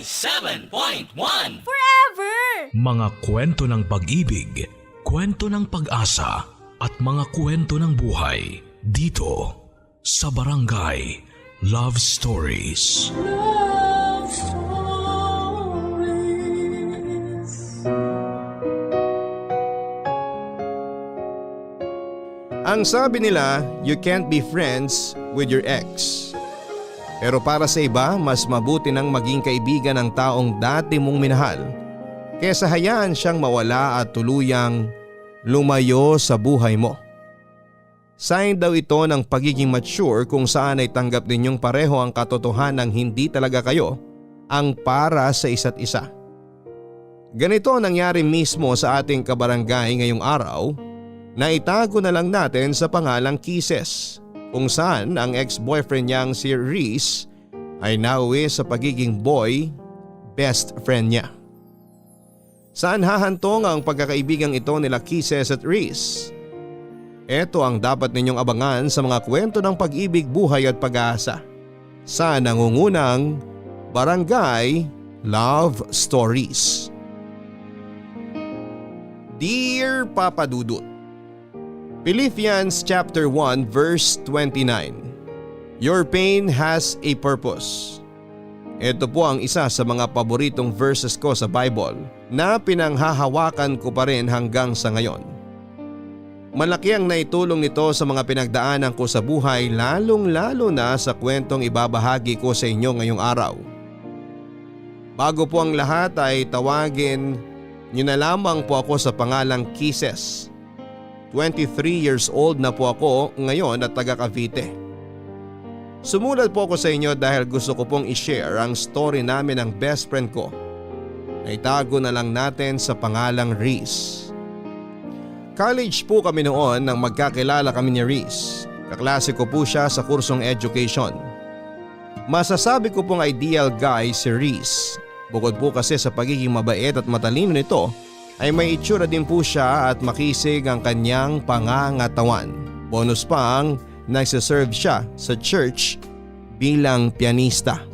97.1 Forever! Mga kwento ng pag-ibig, kwento ng pag-asa at mga kwento ng buhay dito sa Barangay Love Stories. Love Stories. Ang sabi nila, you can't be friends with your ex. Pero para sa iba, mas mabuti nang maging kaibigan ng taong dati mong minahal kesa hayaan siyang mawala at tuluyang lumayo sa buhay mo. Sign daw ito ng pagiging mature kung saan ay tanggap ninyong pareho ang katotohanan ng hindi talaga kayo ang para sa isa't isa. Ganito nangyari mismo sa ating kabarangay ngayong araw na itago na lang natin sa pangalang Kisses, kung saan ang ex-boyfriend niyang si Reese ay nauwi sa pagiging boy best friend niya. Saan hahantong ang pagkakaibigang ito nila Kisses at Reese? Ito ang dapat ninyong abangan sa mga kwento ng pag-ibig, buhay at pag-asa sa nangungunang Barangay Love Stories. Dear Papa Dudut, Philippians chapter 1 verse 29. Your pain has a purpose. Ito po ang isa sa mga paboritong verses ko sa Bible na pinanghahawakan ko pa rin hanggang sa ngayon. Malaki ang naitulong nito sa mga pinagdaanan ko sa buhay, lalong-lalo na sa kwentong ibabahagi ko sa inyo ngayong araw. Bago po ang lahat ay tawagin niyo na lamang po ako sa pangalang Kisses. 23 years old na po ako ngayon at taga Cavite. Sumulat po ako sa inyo dahil gusto ko pong i-share ang story namin ng best friend ko. Naitago na lang natin sa pangalang Reese. College po kami noon nang magkakilala kami ni Reese. Kaklase ko po siya sa kursong education. Masasabi ko pong ideal guy si Reese. Bukod po kasi sa pagiging mabait at matalino nito, ay may itsura din po siya at makisig ang kanyang pangangatawan. Bonus pa ang nagsiserve siya sa church bilang pianista.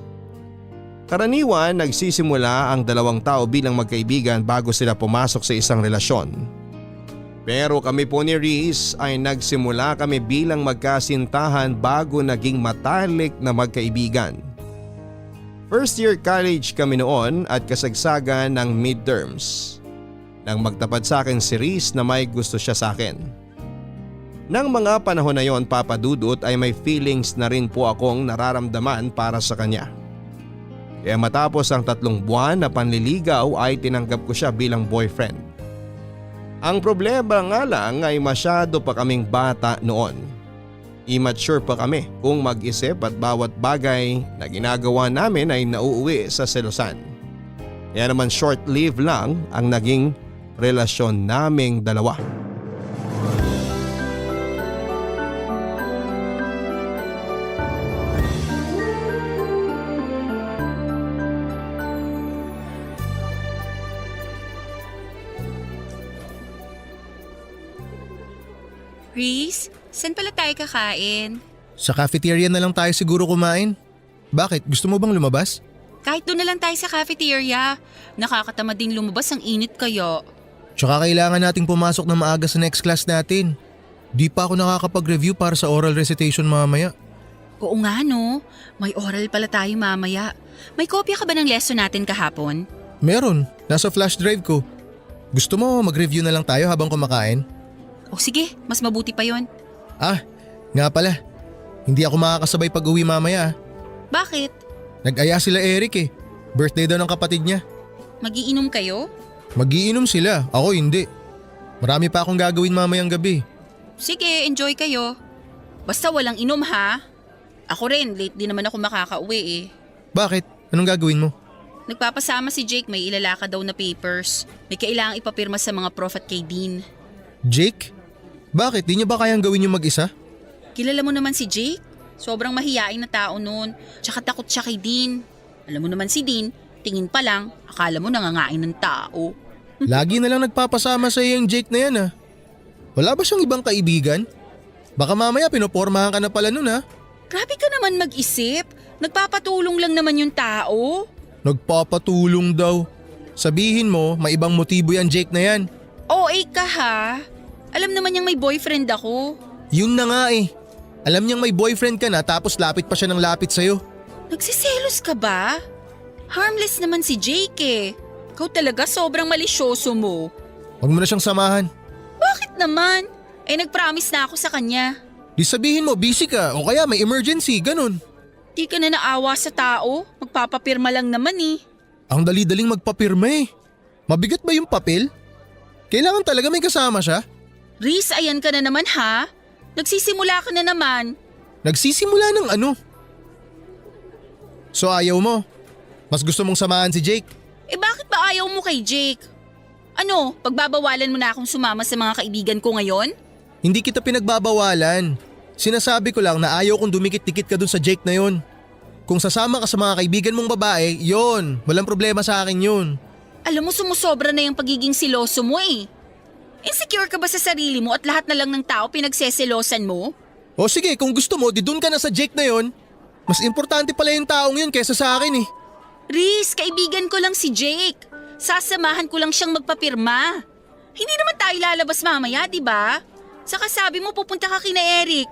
Karaniwan nagsisimula ang dalawang tao bilang magkaibigan bago sila pumasok sa isang relasyon. Pero kami po ni Reese ay nagsimula kami bilang magkasintahan bago naging matalik na magkaibigan. First year college kami noon at kasagsagan ng midterms. Nang magtapat sa akin si Reese na may gusto siya sa akin. Nang mga panahon na yon, Papa Dudut, ay may feelings na rin po akong nararamdaman para sa kanya. Kaya matapos ang 3 buwan na panliligaw ay tinanggap ko siya bilang boyfriend. Ang problema nga lang ay masyado pa kaming bata noon. Immature pa kami kung mag-isip at bawat bagay na ginagawa namin ay nauuwi sa selosan. Kaya naman short-lived lang ang naging relasyon naming dalawa. Reese, saan pala tayo kakain? Sa cafeteria na lang tayo siguro kumain. Bakit? Gusto mo bang lumabas? Kahit doon na lang tayo sa cafeteria. Nakakatamad ding lumabas, ang init kayo. Tsaka kailangan nating pumasok na maaga sa next class natin. Di pa ako nakakapag-review para sa oral recitation mamaya. Oo nga no, may oral pala tayo mamaya. May kopya ka ba ng lesson natin kahapon? Meron, nasa flash drive ko. Gusto mo mag-review na lang tayo habang kumakain? O sige, mas mabuti pa yon. Ah, nga pala. Hindi ako makakasabay pag-uwi mamaya. Bakit? Nag-aya sila Eric eh. Birthday daw ng kapatid niya. Magiinom kayo? Magiinom sila, ako hindi. Marami pa akong gagawin mamayang gabi. Sige, enjoy kayo. Basta walang inom ha. Ako rin, late din naman ako makakauwi eh. Bakit? Anong gagawin mo? Nagpapasama si Jake, may ilalaka daw na papers. May kailangang ipapirma sa mga prof at kay Dean. Jake? Bakit? Di niya ba kayang gawin yung mag-isa? Kilala mo naman si Jake? Sobrang mahiyain na tao noon. Tsaka takot siya kay Dean. Alam mo naman si Dean, tingin pa lang, akala mo nangangain ng tao. Lagi na lang nagpapasama sa iyo yung Jake na yan ah. Wala ba siyang ibang kaibigan? Baka mamaya pinopormahan ka na pala nun ah. Grabe ka naman mag-isip. Nagpapatulong lang naman yung tao. Nagpapatulong daw. Sabihin mo, may ibang motibo yan Jake na yan. OA ka ha? Alam naman niyang may boyfriend ako. Yun na nga eh. Alam niyang may boyfriend ka na tapos lapit pa siya ng lapit sa'yo. Nagsiselos ka ba? Harmless naman si Jake eh. Ikaw talaga sobrang malisyoso mo. Huwag mo na siyang samahan. Bakit naman? Nag-promise na ako sa kanya. Di sabihin mo busy ka o kaya may emergency, ganun. Di ka na naawa sa tao. Magpapapirma lang naman eh. Ang dali-daling magpapirma eh. Mabigat ba yung papel? Kailangan talaga may kasama siya? Riz, ayan ka na naman ha? Nagsisimula ka na naman. Nagsisimula ng ano? So ayaw mo? Mas gusto mong samahan si Jake? Bakit ba ayaw mo kay Jake? Ano, pagbabawalan mo na akong sumama sa mga kaibigan ko ngayon? Hindi kita pinagbabawalan. Sinasabi ko lang na ayaw kong dumikit-dikit ka dun sa Jake na yon. Kung sasama ka sa mga kaibigan mong babae, yon, walang problema sa akin yun. Alam mo, sumusobra na yung pagiging siloso mo eh. Insecure ka ba sa sarili mo at lahat na lang ng tao pinagseselosan mo? O sige, kung gusto mo, di dun ka na sa Jake na yon. Mas importante pala yung taong yun kaysa sa akin eh. Riz, kaibigan ko lang si Jake. Sasamahan ko lang siyang magpapirma. Hindi naman tayo lalabas mamaya, di ba? Saka sabi mo pupunta ka kina Eric.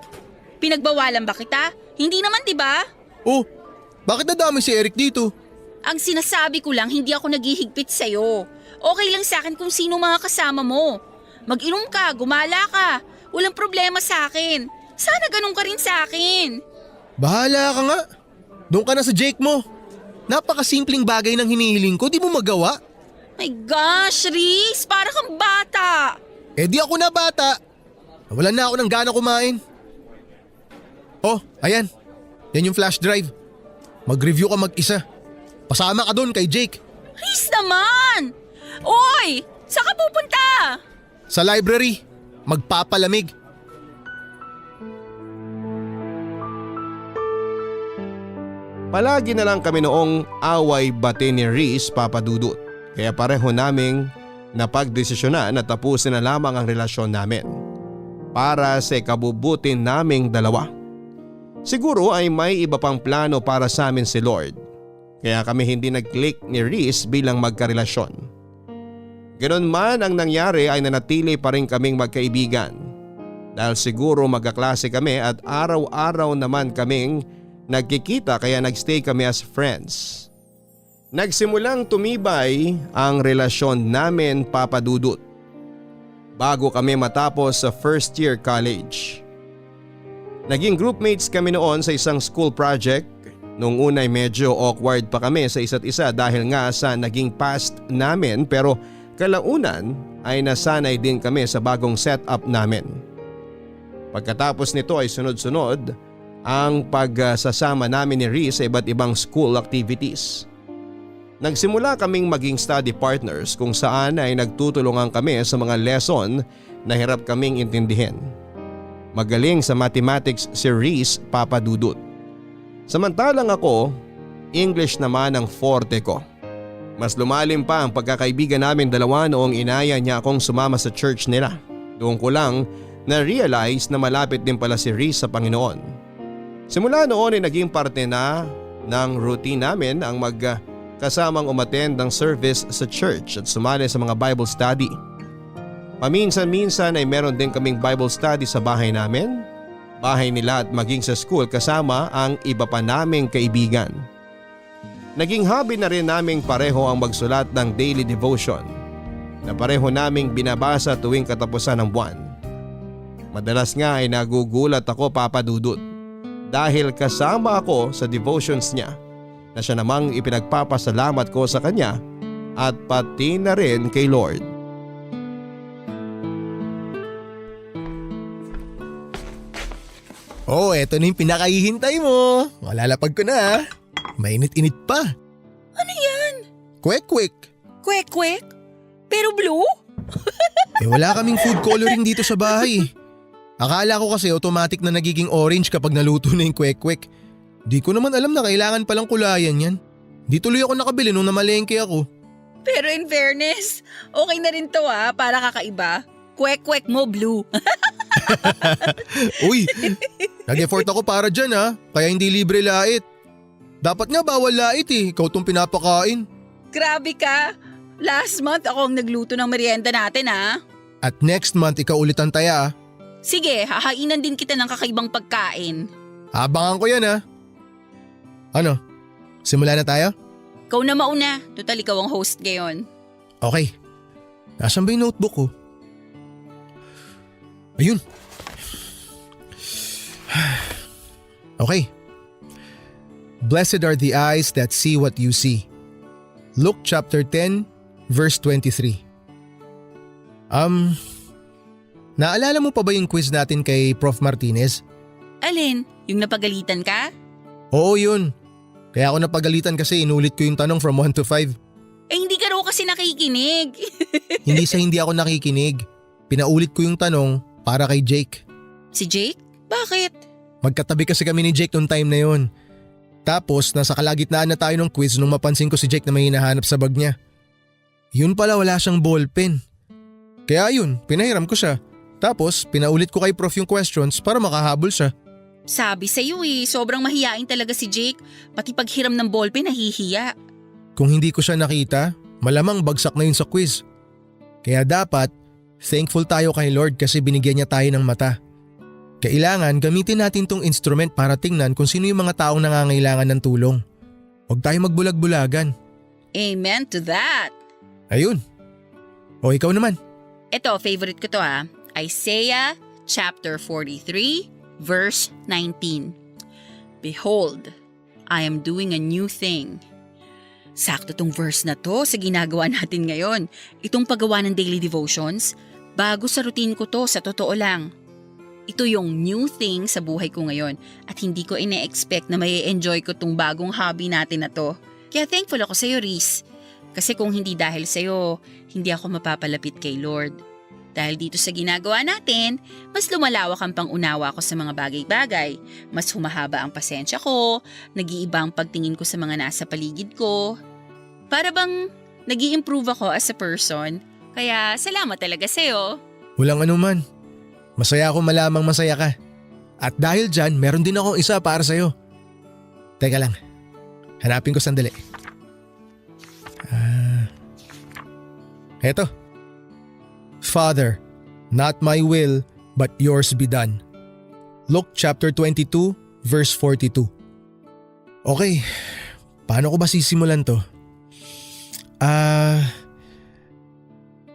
Pinagbawalan ba kita? Hindi naman, di ba? Oh, bakit nadami si Eric dito? Ang sinasabi ko lang, hindi ako naghihigpit sa'yo. Okay lang sa akin kung sino mga kasama mo. Mag-inom ka, gumala ka. Walang problema sa akin. Sana ganun ka rin sa akin. Bahala ka nga. Doon ka na sa Jake mo. Napakasimpleng bagay ng hinihiling ko, di mo magawa? My gosh, Riz, para kang bata. Di ako na bata. Nawalan na ako ng gana kumain. Oh, ayan. Yan yung flash drive. Mag-review ka mag-isa. Pasama ka doon kay Jake. Riz naman! Oy! Saan ka pupunta? Sa library. Magpapalamig. Palagi na lang kami noong away bate ni Riz, Papa Dudut. Kaya pareho naming napagdesisyonan na tapusin na lamang ang relasyon namin. Para sa ikabubuti naming dalawa. Siguro ay may iba pang plano para sa amin si Lord. Kaya kami hindi nag-click ni Riz bilang magkarelasyon. Ganon man ang nangyari ay nanatili pa rin kaming magkaibigan. Dahil siguro magkaklase kami at araw-araw naman kaming nagkikita kaya nagstay kami as friends. Nagsimulang tumibay ang relasyon namin, Papa Dudut. Bago kami matapos sa first year college. Naging groupmates kami noon sa isang school project. Nung unay medyo awkward pa kami sa isa't isa dahil nga sa naging past namin pero kalaunan ay nasanay din kami sa bagong setup namin. Pagkatapos nito ay sunod-sunod ang pagsasama namin ni Riz sa iba't ibang school activities. Nagsimula kaming maging study partners kung saan ay nagtutulungan kami sa mga lesson na hirap kaming intindihin. Magaling sa mathematics si Riz, Papa Dudut. Samantalang ako, English naman ang forte ko. Mas lumalim pa ang pagkakaibigan namin dalawa noong inaya niya akong sumama sa church nila. Doon ko lang na-realize na malapit din pala si Riz sa Panginoon. Simula noon ay naging parte na ng routine namin ang magkasamang umattend ng service sa church at sumali sa mga Bible study. Paminsan-minsan ay meron din kaming Bible study sa bahay namin, bahay nila at maging sa school kasama ang iba pa naming kaibigan. Naging hobby na rin naming pareho ang magsulat ng daily devotion na pareho naming binabasa tuwing katapusan ng buwan. Madalas nga ay nagugulat ako, Papa Dudut, dahil kasama ako sa devotions niya na siya namang ipinagpapasalamat ko sa kanya at pati na rin kay Lord. Oh, eto na yung pinakahihintay mo. Malalapag ko na. Mainit-init pa. Ano yan? Kwek-kwek. Kwek-kwek? Pero blue? Wala kaming food coloring dito sa bahay. Akala ko kasi automatic na nagiging orange kapag naluto na yung kwek-kwek. Di ko naman alam na kailangan palang kulayan yan. Di tuloy ako nakabili nung namalengke ako. Pero in fairness, okay na rin to para kakaiba. Kwek-kwek mo blue. Uy, nag-effort ako para dyan kaya hindi libre lait. Dapat nga bawal lait eh, ikaw tong pinapakain. Grabe ka! Last month ako ang nagluto ng merienda natin ha. At next month ikaw ulit ang taya ah. Sige, hahainan din kita ng kakaibang pagkain. Abangan ko yan ah. Ano? Simula na tayo? Ikaw na mauna, total ikaw ang host ngayon. Okay. Nasaan ba yung notebook ko? Ayun. Okay. Blessed are the eyes that see what you see. Luke chapter 10 verse 23. Naalala mo pa ba yung quiz natin kay Prof. Martinez? Alin? Yung napagalitan ka? Oo yun. Kaya ako napagalitan kasi inulit ko yung tanong from 1 to 5. Eh hindi ka raw kasi nakikinig. Hindi ako nakikinig. Pinaulit ko yung tanong para kay Jake. Si Jake? Bakit? Magkatabi kasi kami ni Jake noong time na yun. Tapos nasa kalagitnaan na tayo ng quiz nung mapansin ko si Jake na may hinahanap sa bag niya. Yun pala wala siyang ballpen. Kaya yun, pinahiram ko siya. Tapos pinaulit ko kay Prof yung questions para makahabol siya. Sabi sa'yo sobrang mahiyain talaga si Jake. Pati paghiram ng ballpen nahihiya. Kung hindi ko siya nakita, malamang bagsak na yun sa quiz. Kaya dapat, thankful tayo kay Lord kasi binigyan niya tayo ng mata. Kailangan gamitin natin tong instrument para tingnan kung sino yung mga taong nangangailangan ng tulong. Huwag tayo magbulag-bulagan. Amen to that. Ayun. O ikaw naman. Ito, favorite ko to Isaiah chapter 43 verse 19. Behold, I am doing a new thing. Sakto tong verse na to sa ginagawa natin ngayon. Itong paggawa ng daily devotions, bago sa routine ko to, sa totoo lang. Ito yung new thing sa buhay ko ngayon at hindi ko ine-expect na may enjoy ko tong bagong hobby natin na to. Kaya thankful ako sa'yo, Reese. Kasi kung hindi dahil sa'yo, hindi ako mapapalapit kay Lord. Dahil dito sa ginagawa natin, mas lumalawak ang pangunawa ko sa mga bagay-bagay. Mas humahaba ang pasensya ko, nag-iiba ang pagtingin ko sa mga nasa paligid ko. Para bang nag-i-improve ako as a person. Kaya salamat talaga sa'yo. Walang anuman. Masaya ako malamang masaya ka. At dahil dyan, meron din akong isa para sa'yo. Teka lang, hanapin ko sandali. Eto. Father, not my will, but yours be done. Luke chapter 22, verse 42. Okay, paano ko ba sisimulan to?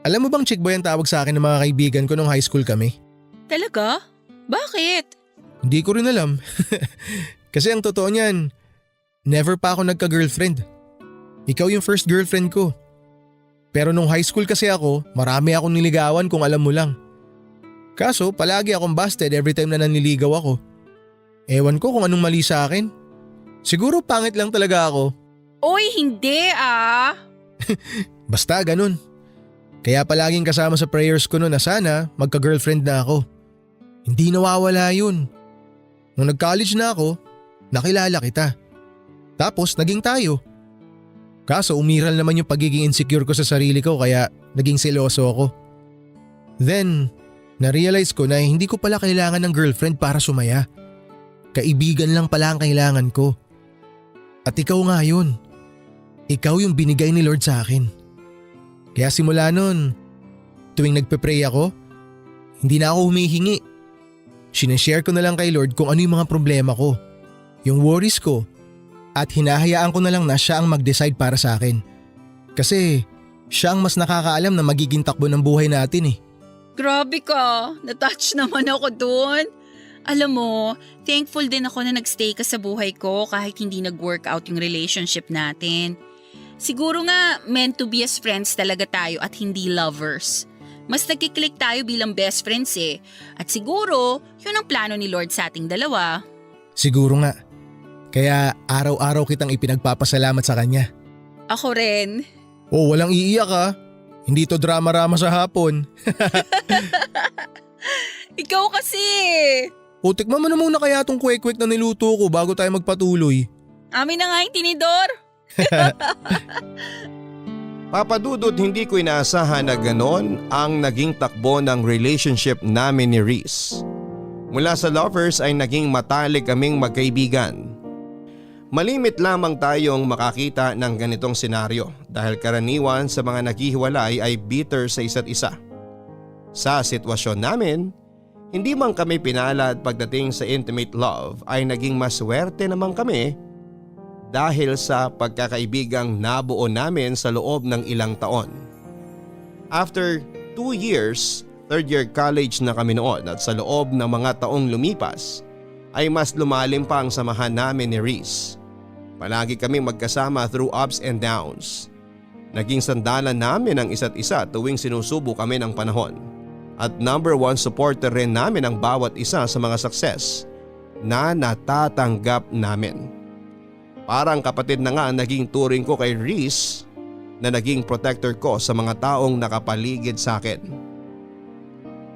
Alam mo bang chick boy ang tawag sa akin ng mga kaibigan ko nung high school kami? Talaga? Bakit? Hindi ko rin alam. Kasi ang totoo niyan, never pa ako nagka-girlfriend. Ikaw yung first girlfriend ko. Pero nung high school kasi ako, marami akong niligawan kung alam mo lang. Kaso palagi akong busted every time na naniligaw ako. Ewan ko kung anong mali sa akin. Siguro pangit lang talaga ako. Oy, hindi Basta ganun. Kaya palaging kasama sa prayers ko noon na sana magka-girlfriend na ako. Hindi nawawala yun. Nung nag-college na ako, nakilala kita. Tapos naging tayo. Kaso umiral naman yung pagiging insecure ko sa sarili ko kaya naging seloso ako. Then, na-realize ko na hindi ko pala kailangan ng girlfriend para sumaya. Kaibigan lang pala ang kailangan ko. At ikaw nga yun. Ikaw yung binigay ni Lord sa akin. Kaya simula nun, tuwing nagpe-pray ako, hindi na ako humihingi. Sinashare ko na lang kay Lord kung ano yung mga problema ko, yung worries ko, at hinahayaan ko na lang na siya ang mag-decide para sa akin. Kasi siya ang mas nakakaalam na magiging takbo ng buhay natin eh. Grabe ka, natouch naman ako dun. Alam mo, thankful din ako na nagstay ka sa buhay ko kahit hindi nag-work out yung relationship natin. Siguro nga meant to be as friends talaga tayo at hindi lovers. Mas nagkiklik tayo bilang best friends eh. At siguro, yun ang plano ni Lord sa ating dalawa. Siguro nga. Kaya araw-araw kitang ipinagpapasalamat sa kanya. Ako rin. Oh, walang iiyak ha. Hindi to drama-rama sa hapon. Ikaw kasi. O tikman mo na muna kaya tong kwek-kwek na niluto ko bago tayo magpatuloy. Amin na nga yung tinidor. Papa Dudut, hindi ko inaasahan na ganon ang naging takbo ng relationship namin ni Reese. Mula sa lovers ay naging matalik kaming magkaibigan. Malimit lamang tayong makakita ng ganitong senaryo dahil karaniwan sa mga naghihiwalay ay bitter sa isa't isa. Sa sitwasyon namin, hindi man kami pinalad pagdating sa intimate love ay naging maswerte naman kami dahil sa pagkakaibigang nabuo namin sa loob ng ilang taon. After 2 years, third year college na kami noon at sa loob ng mga taong lumipas ay mas lumalim pa ang samahan namin ni Reese. Palagi kaming magkasama through ups and downs. Naging sandalan namin ang isa't isa tuwing sinusubo kami ng panahon. At number 1 supporter rin namin ang bawat isa sa mga success na natatanggap namin. Parang kapatid na nga ang naging turing ko kay Reese na naging protector ko sa mga taong nakapaligid sa akin.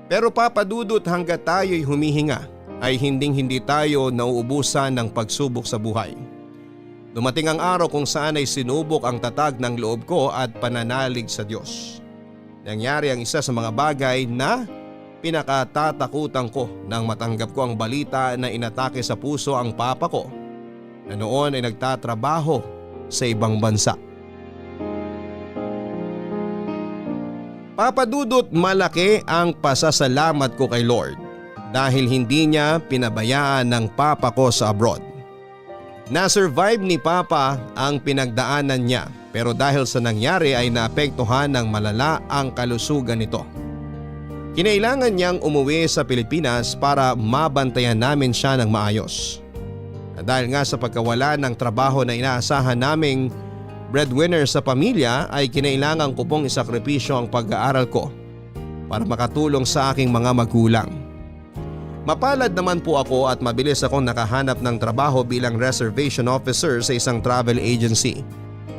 Pero papadudot hanggat tayo'y humihinga ay hindi tayo nauubusan ng pagsubok sa buhay. Dumating ang araw kung saan ay sinubok ang tatag ng loob ko at pananalig sa Diyos. Nangyari ang isa sa mga bagay na pinakatatakutan ko nang matanggap ko ang balita na inatake sa puso ang papa ko na noon ay nagtatrabaho sa ibang bansa. Papadudot, malaki ang pasasalamat ko kay Lord dahil hindi niya pinabayaan ng papa ko sa abroad. Na-survive ni Papa ang pinagdaanan niya pero dahil sa nangyari ay naapektuhan ng malala ang kalusugan nito. Kinailangan niyang umuwi sa Pilipinas para mabantayan namin siya ng maayos. At dahil nga sa pagkawala ng trabaho na inaasahan naming breadwinner sa pamilya ay kinailangan ko pong isakripisyo ang pag-aaral ko para makatulong sa aking mga magulang. Mapalad naman po ako at mabilis akong nakahanap ng trabaho bilang reservation officer sa isang travel agency.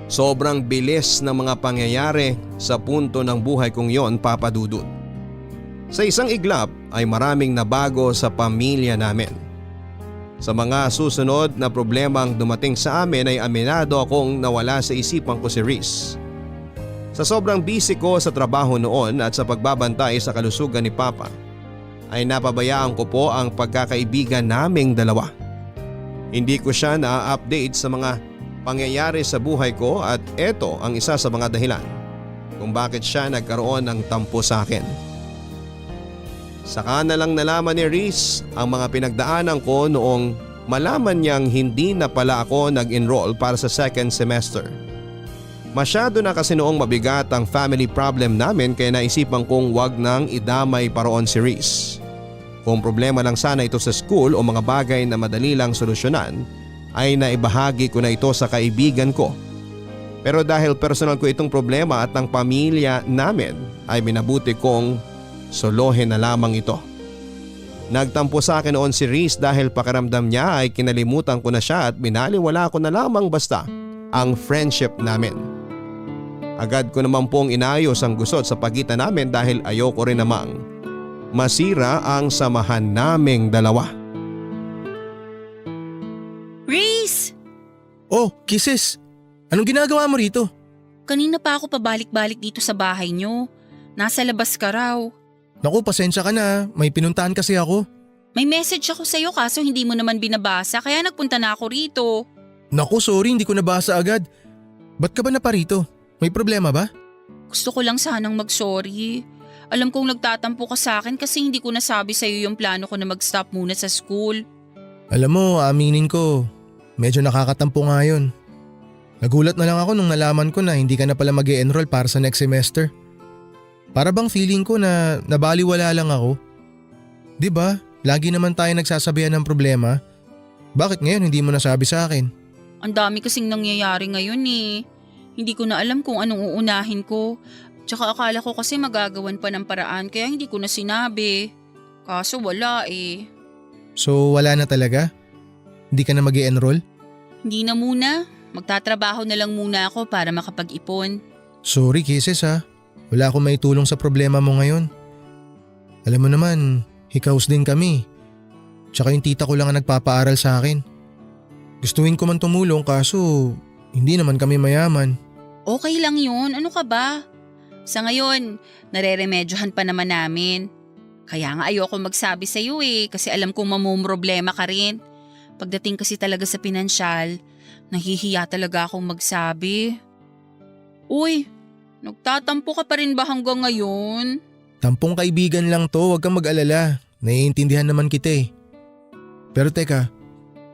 Sobrang bilis ng mga pangyayari sa punto ng buhay kong yon, papadudot. Sa isang iglap ay maraming nabago sa pamilya namin. Sa mga susunod na problemang dumating sa amin ay aminado akong nawala sa isipan ko si Reese. Sa sobrang busy ko sa trabaho noon at sa pagbabantay sa kalusugan ni Papa, ay napabayaan ko po ang pagkakaibigan naming dalawa. Hindi ko siya na-update sa mga pangyayari sa buhay ko at eto ang isa sa mga dahilan kung bakit siya nagkaroon ng tampo sa akin. Saka na lang nalaman ni Reese ang mga pinagdaanan ko noong malaman niyang hindi na pala ako nag-enroll para sa second semester. Masyado na kasi noong mabigat ang family problem namin kaya naisipan kong wag nang idamay pa roon si Reese. Kung problema lang sana ito sa school o mga bagay na madali lang solusyonan ay naibahagi ko na ito sa kaibigan ko. Pero dahil personal ko itong problema at ang pamilya namin ay minabuti kong solohin na lamang ito. Nagtampo sa akin noon si Reese dahil pakiramdam niya ay kinalimutan ko na siya at binaliwala ko na lamang basta ang friendship namin. Agad ko naman pong inayos ang gusot sa pagitan namin dahil ayoko rin namang masira ang samahan naming dalawa. Reese! Oh, Kisses! Anong ginagawa mo rito? Kanina pa ako pabalik-balik dito sa bahay niyo. Nasa labas ka raw. Naku, pasensya ka na. May pinuntahan kasi ako. May message ako sa'yo kaso hindi mo naman binabasa kaya nagpunta na ako rito. Naku, sorry, hindi ko nabasa agad. Ba't ka ba naparito? May problema ba? Gusto ko lang sanang mag-sorry. Alam kong nagtatampo ka sa akin kasi hindi ko nasabi sa'yo yung plano ko na mag-stop muna sa school. Alam mo, aminin ko, medyo nakakatampo nga yun. Nagulat na lang ako nung nalaman ko na hindi ka na pala mag-e-enroll para sa next semester. Para bang feeling ko na nabaliwala lang ako. 'Di ba? Lagi naman tayo nagsasabihan ng problema. Bakit ngayon hindi mo nasabi sa akin? Ang dami kasing nangyayari ngayon eh. Hindi ko na alam kung anong uunahin ko. Tsaka akala ko kasi magagawan pa ng paraan kaya hindi ko na sinabi. Kaso wala eh. So wala na talaga? Hindi ka na mag-e-enroll? Hindi na muna. Magtatrabaho na lang muna ako para makapag-ipon. Sorry Kisses ha. Wala akong maitulong sa problema mo ngayon. Alam mo naman, hikaos din kami. Tsaka yung tita ko lang ang nagpapaaral sa akin. Gustuin ko man tumulong kaso hindi naman kami mayaman. Okay lang yun. Ano ka ba? Sa ngayon, nareremedyohan pa naman namin. Kaya nga ayoko magsabi sa iyo eh kasi alam kong mamumroblema ka rin. Pagdating kasi talaga sa pinansyal, Nahihiya talaga akong magsabi. Uy, nagtatampo ka pa rin ba hanggang ngayon? Tampong kaibigan lang to, huwag kang mag-alala. Naiintindihan naman kita eh. Pero teka,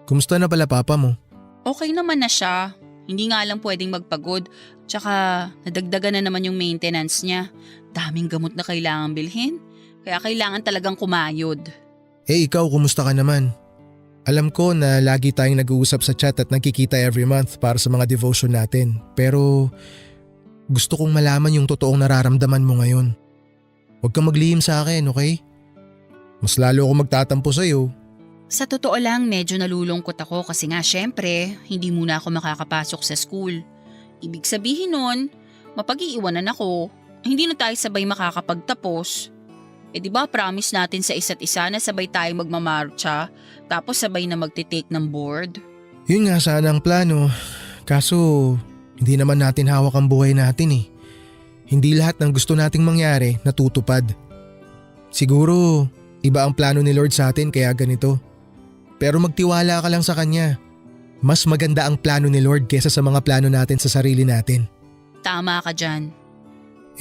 kumusta na pala papa mo? Okay naman na siya. Hindi nga lang pwedeng magpagod. Tsaka nadagdagan na naman yung maintenance niya. Daming gamot na kailangan bilhin. Kaya kailangan talagang kumayod. Eh ikaw, kumusta ka naman? Alam ko na lagi tayong nag-uusap sa chat at nagkikita every month para sa mga devotion natin. Pero gusto kong malaman yung totoong nararamdaman mo ngayon. Huwag kang maglihim sa akin, okay? Mas lalo ako magtatampo sa'yo. Sa totoo lang, medyo nalulungkot ako kasi nga syempre, hindi muna ako makakapasok sa school. Ibig sabihin nun, mapag-iiwanan ako. Hindi na tayo sabay makakapagtapos. Eh di ba promise natin sa isa't isa na sabay tayo magmamarcha, tapos sabay na magtitake ng board? Yun nga sana ang plano. Kaso hindi naman natin hawak ang buhay natin eh. Hindi lahat ng gusto nating mangyari natutupad. Siguro iba ang plano ni Lord sa atin kaya ganito. Pero magtiwala ka lang sa Kanya. Mas maganda ang plano ni Lord kesa sa mga plano natin sa sarili natin. Tama ka dyan.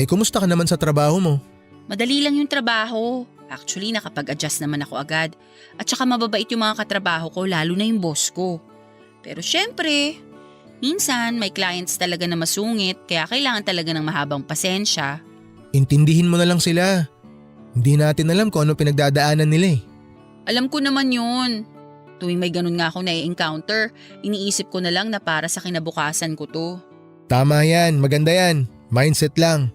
Eh kumusta ka naman sa trabaho mo? Madali lang yung trabaho. Actually, nakapag-adjust naman ako agad. At saka mababait yung mga katrabaho ko, lalo na yung boss ko. Pero syempre, minsan may clients talaga na masungit kaya kailangan talaga ng mahabang pasensya. Intindihin mo na lang sila. Hindi natin alam kung ano pinagdadaanan nila eh. Alam ko naman yun. Tuwing may ganun nga ako na-encounter, iniisip ko na lang na para sa kinabukasan ko to. Tama yan, maganda yan. Mindset lang.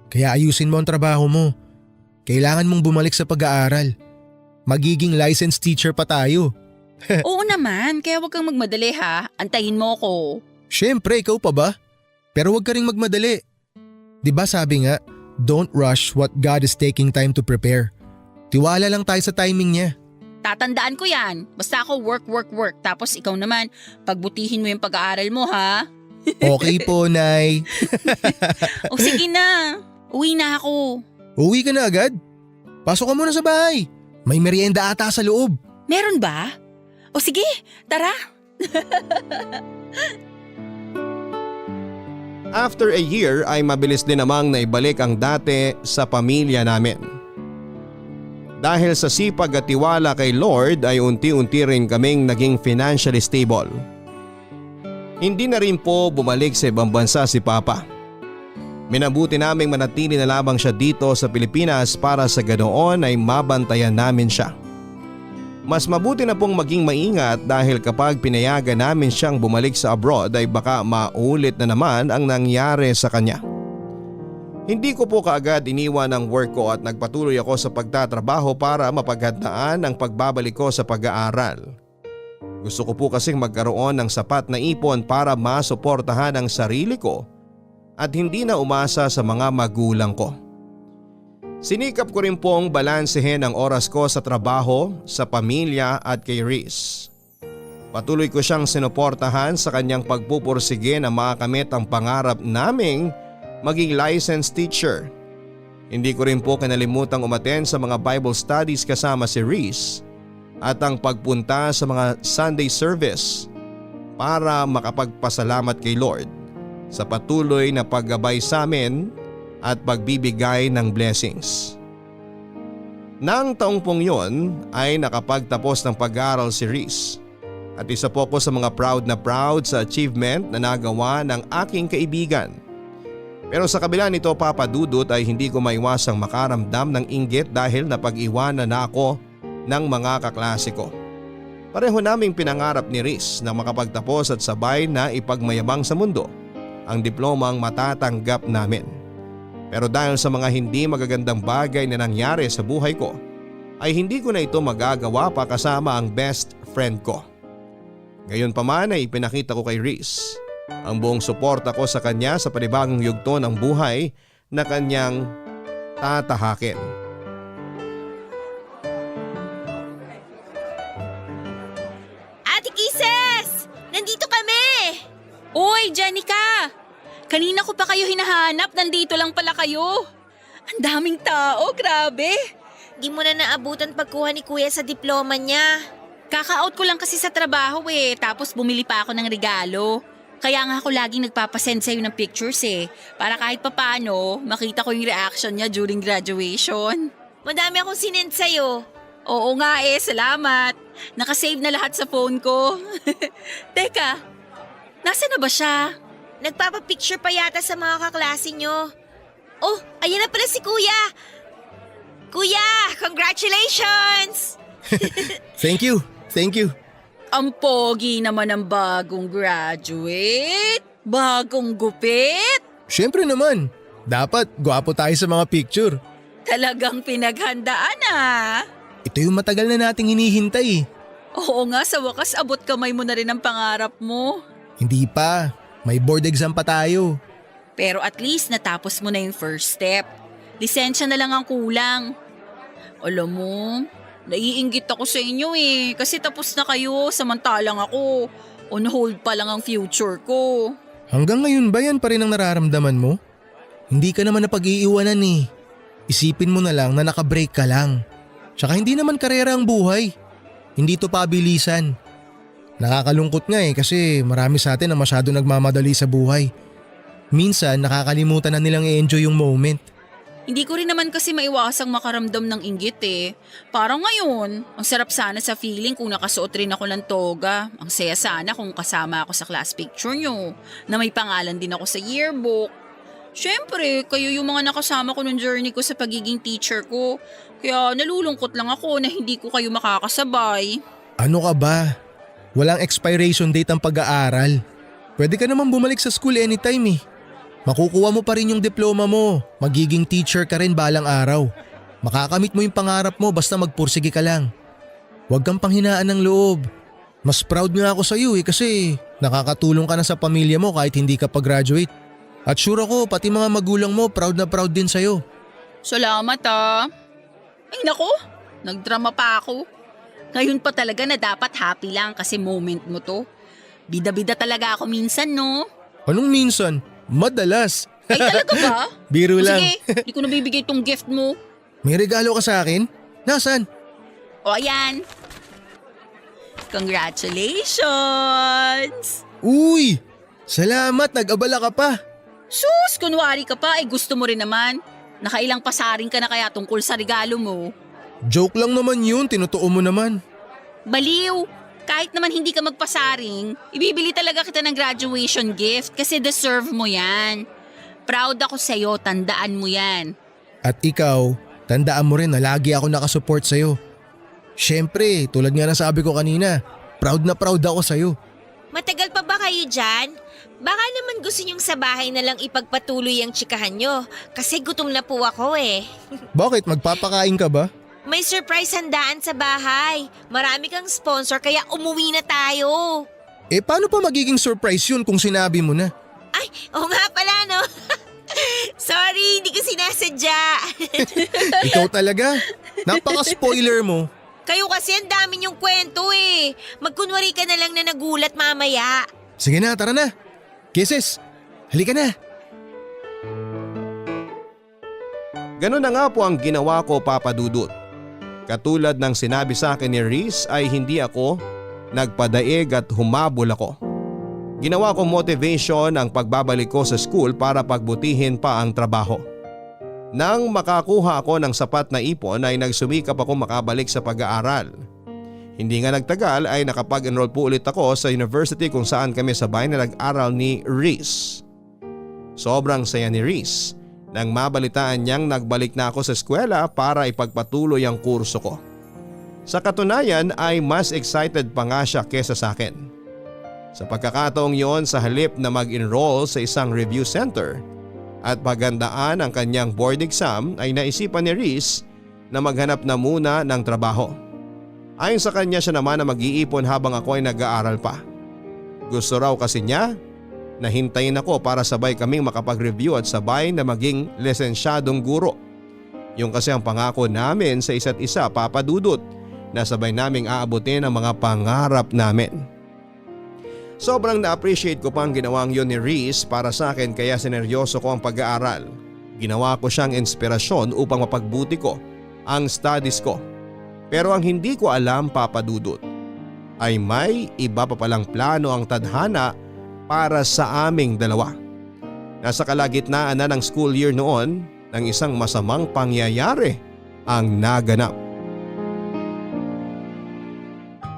Kaya ayusin mo ang trabaho mo. Kailangan mong bumalik sa pag-aaral. Magiging licensed teacher pa tayo. Oo naman, kaya wag kang magmadali ha. Antayin mo ko. Siyempre, ikaw pa ba? Pero wag ka ring magmadali. 'Di ba sabi nga, don't rush what God is taking time to prepare. Tiwala lang tayo sa timing niya. Tatandaan ko yan. Basta ako work. Tapos ikaw naman, pagbutihin mo yung pag-aaral mo ha. Okay po, Nay. O sige na, uwi na ako. Uwi ka na agad? Pasok ka muna sa bahay. May merienda ata sa loob. Meron ba? O sige, tara. After a year ay mabilis din namang naibalik ang dati sa pamilya namin. Dahil sa sipag at tiwala kay Lord ay unti-unti rin kaming naging financially stable. Hindi na rin po bumalik sa ibang bansa si Papa. Minabuti naming manatili na lamang siya dito sa Pilipinas para sa ganoon ay mabantayan namin siya. Mas mabuti na pong maging maingat dahil kapag pinayagan namin siyang bumalik sa abroad ay baka maulit na naman ang nangyari sa kanya. Hindi ko po kaagad iniwan ang work ko at nagpatuloy ako sa pagtatrabaho para mapaghandaan ang pagbabalik ko sa pag-aaral. Gusto ko po kasing magkaroon ng sapat na ipon para masuportahan ang sarili ko at hindi na umasa sa mga magulang ko. Sinikap ko rin pong balansehin ang oras ko sa trabaho, sa pamilya at kay Riz. Patuloy ko siyang sinuportahan sa kanyang pagpupursige na makamit ang pangarap naming maging licensed teacher. Hindi ko rin po kinalimutang umattend sa mga Bible studies kasama si Riz at ang pagpunta sa mga Sunday service para makapagpasalamat kay Lord sa patuloy na paggabay sa amin at pagbibigay ng blessings. Nang taong pong yon ay nakapagtapos ng pag-aaral si Riz at isa po ko sa mga proud sa achievement na nagawa ng aking kaibigan. Pero sa kabila nito Papa Dudut ay hindi ko maiwasang makaramdam ng inggit dahil napag-iwanan na ako ng mga kaklase ko. Pareho naming pinangarap ni Riz na makapagtapos at sabay na ipagmayabang sa mundo ang diplomang matatanggap namin. Pero dahil sa mga hindi magagandang bagay na nangyari sa buhay ko ay hindi ko na ito magagawa pa kasama ang best friend ko. Gayunpaman ay ipinakita ko kay Riz ang buong suporta ko sa kanya sa panibagong yugto ng buhay na kanyang tatahakin. Ate Kisses! Nandito kami! Uy, Jenica! Kanina ko pa kayo hinahanap, nandito lang pala kayo. Ang daming tao, grabe. Di mo na naabutan pagkuha ni Kuya sa diploma niya. Kaka-out ko lang kasi sa trabaho tapos bumili pa ako ng regalo. Kaya nga ako laging nagpapasend sa'yo ng pictures para kahit papano makita ko yung reaction niya during graduation. Madami akong sinend sa'yo. Oo nga salamat. Nakasave na lahat sa phone ko. Teka, nasa na ba siya? Nagpapapicture pa yata sa mga kaklase nyo. Oh, ayan na pala si Kuya! Kuya, congratulations! Thank you. Ang pogi naman ng bagong graduate. Bagong gupit. Siyempre naman, dapat gwapo tayo sa mga picture. Talagang pinaghandaan Ito yung matagal na nating hinihintay. Oo nga, sa wakas abot kamay mo na rin ang pangarap mo. Hindi pa, may board exam pa tayo. Pero at least natapos mo na yung first step. Lisensya na lang ang kulang. Alam mo, naiinggit ako sa inyo kasi tapos na kayo samantalang ako. On hold pa lang ang future ko. Hanggang ngayon ba yan pa rin ang nararamdaman mo? Hindi ka naman napag-iiwanan Isipin mo na lang na nakabreak ka lang. Tsaka hindi naman karera ang buhay. Hindi to pabilisan. Nakakalungkot nga kasi marami sa atin na masyado nagmamadali sa buhay. Minsan nakakalimutan na nilang i-enjoy yung moment. Hindi ko rin naman kasi maiwasang makaramdam ng inggit Parang ngayon, ang sarap sana sa feeling kung nakasuot rin ako ng toga. Ang saya sana kung kasama ako sa class picture nyo, na may pangalan din ako sa yearbook. Siyempre, kayo yung mga nakasama ko nung journey ko sa pagiging teacher ko. Kaya nalulungkot lang ako na hindi ko kayo makakasabay. Ano ka ba? Walang expiration date ang pag-aaral. Pwede ka naman bumalik sa school anytime Makukuha mo pa rin yung diploma mo. Magiging teacher ka rin balang araw. Makakamit mo yung pangarap mo basta magpursige ka lang. Huwag kang panghinaan ng loob. Mas proud nga ako sa iyo kasi nakakatulong ka na sa pamilya mo kahit hindi ka pa-graduate. At sure ako pati mga magulang mo proud na proud din sa'yo. Salamat Ay nako, nagdrama pa ako. Ngayon pa talaga na dapat happy lang kasi moment mo to. Bida-bida talaga ako minsan no? Anong minsan? Madalas. Ay talaga ba? Biro lang. Sige, di ko nabibigay tong gift mo. May regalo ka sa akin? Nasaan? O ayan. Congratulations! Uy! Salamat, nag-abala ka pa. Sus, kunwari ka pa, gusto mo rin naman. Nakailang pasaring ka na kaya tungkol sa regalo mo. Joke lang naman yun, tinutuo mo naman. Baliw! Kahit naman hindi ka magpasaring, ibibili talaga kita ng graduation gift kasi deserve mo yan. Proud ako sa'yo, tandaan mo yan. At ikaw, tandaan mo rin na lagi ako nakasupport sa'yo. Siyempre, tulad nga ng sabi ko kanina, proud na proud ako sa'yo. Matagal pa ba kayo dyan? Baka naman gusto nyong sa bahay na lang ipagpatuloy ang tsikahan nyo kasi gutom na po ako Bakit, magpapakain ka ba? May surprise handaan sa bahay. Marami kang sponsor kaya umuwi na tayo. Paano pa magiging surprise yun kung sinabi mo na? Ay, oo nga pala no. Sorry, hindi ko sinasadya. Ikaw talaga? Napaka-spoiler mo. Kayo kasi ang dami niyong kwento Magkunwari ka na lang na nagulat mamaya. Sige na, tara na. Kisses, halika na. Ganun na nga po ang ginawa ko, Papa Dudut. Katulad ng sinabi sa akin ni Riz ay hindi ako nagpadaig at humabol ako. Ginawa ko motivation ang pagbabalik ko sa school para pagbutihin pa ang trabaho. Nang makakuha ako ng sapat na ipon ay nagsumikap ako makabalik sa pag-aaral. Hindi nga nagtagal ay nakapag-enroll po ulit ako sa university kung saan kami sabay na nag-aral ni Riz. Sobrang saya ni Riz nang mabalitaan niyang nagbalik na ako sa eskwela para ipagpatuloy ang kurso ko. Sa katunayan ay mas excited pa nga siya kesa sa akin. Sa pagkakataong yon, sa halip na mag-enroll sa isang review center at paghandaan ang kanyang board exam ay naisipan ni Riz na maghanap na muna ng trabaho. Ayon sa kanya, siya naman na mag-iipon habang ako ay nag-aaral pa. Gusto raw kasi niya na hintayin ako para sabay kaming makapag-review at sabay na maging lisensyadong guro. Yung kasi ang pangako namin sa isa't isa, Papa Dudut, na sabay naming aabutin ang mga pangarap namin. Sobrang na-appreciate ko pa ang ginawang yun ni Riz para sa akin kaya sineryoso ko ang pag-aaral. Ginawa ko siyang inspirasyon upang mapagbuti ko ang studies ko. Pero ang hindi ko alam, Papa Dudut, ay may iba pa palang plano ang tadhana para sa aming dalawa. Nasa kalagitnaan na ng school year noon nang isang masamang pangyayari ang naganap.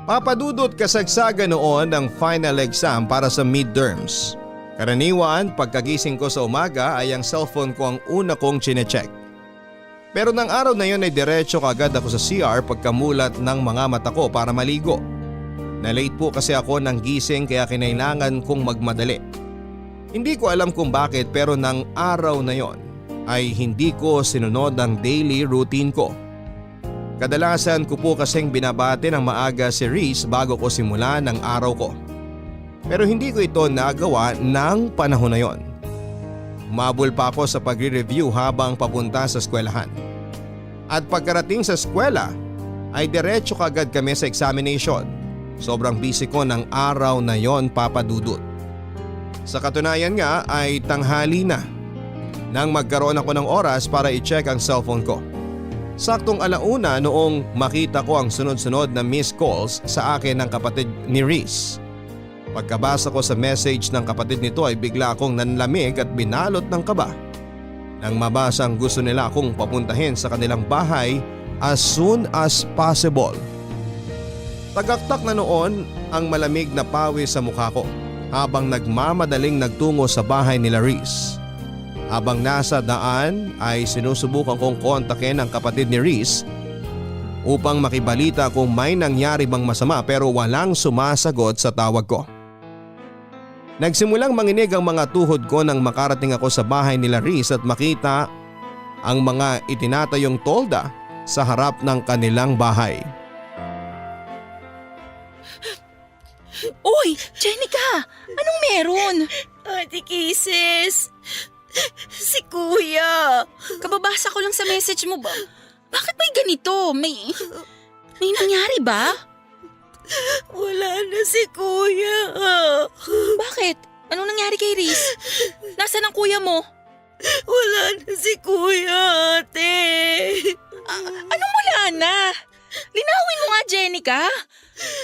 Papadudot kasagsagan noon ang final exam para sa midterms. Karaniwan pagkagising ko sa umaga ay ang cellphone ko ang una kong chinecheck. Pero nang araw na yon ay diretso kagad ako sa CR pagkamulat ng mga mata ko para maligo. Na-late po kasi ako ng gising kaya kinailangan kong magmadali. Hindi ko alam kung bakit pero nang araw na yon ay hindi ko sinunod ang daily routine ko. Kadalasan ko po kasing binabati ng maaga si Reese bago ko simula ng araw ko. Pero hindi ko ito nagawa ng panahon na yon. Umabol pa ako sa pagre-review habang papunta sa eskwelahan. At pagkarating sa eskwela ay diretso kagad kami sa examination. Sobrang busy ko ng araw na yon, Papa Dudut. Sa katunayan nga ay tanghali na nang magkaroon ako ng oras para i-check ang cellphone ko. Saktong 1:00 noong makita ko ang sunod-sunod na missed calls sa akin ng kapatid ni Reese. Pagkabasa ko sa message ng kapatid nito ay bigla akong nanlamig at binalot ng kaba. Nang mabasa ang gusto nila akong papuntahin sa kanilang bahay as soon as possible. Tagaktak na noon ang malamig na pawis sa mukha ko habang nagmamadaling nagtungo sa bahay nila Reese. Habang nasa daan ay sinusubukan kong kontakin ang kapatid ni Reese upang makibalita kung may nangyari bang masama pero walang sumasagot sa tawag ko. Nagsimulang manginig ang mga tuhod ko nang makarating ako sa bahay nila Reese at makita ang mga itinatayong tolda sa harap ng kanilang bahay. Uy, Jenica! Anong meron? Ate Kisses, si Kuya. Kababasa ko lang sa message mo ba? Bakit may ganito? May nangyari ba? Wala na si Kuya. Bakit? Anong nangyari kay Reese? Nasaan ang kuya mo? Wala na si Kuya, ate. Anong wala na? Linawin mo nga, Jenica.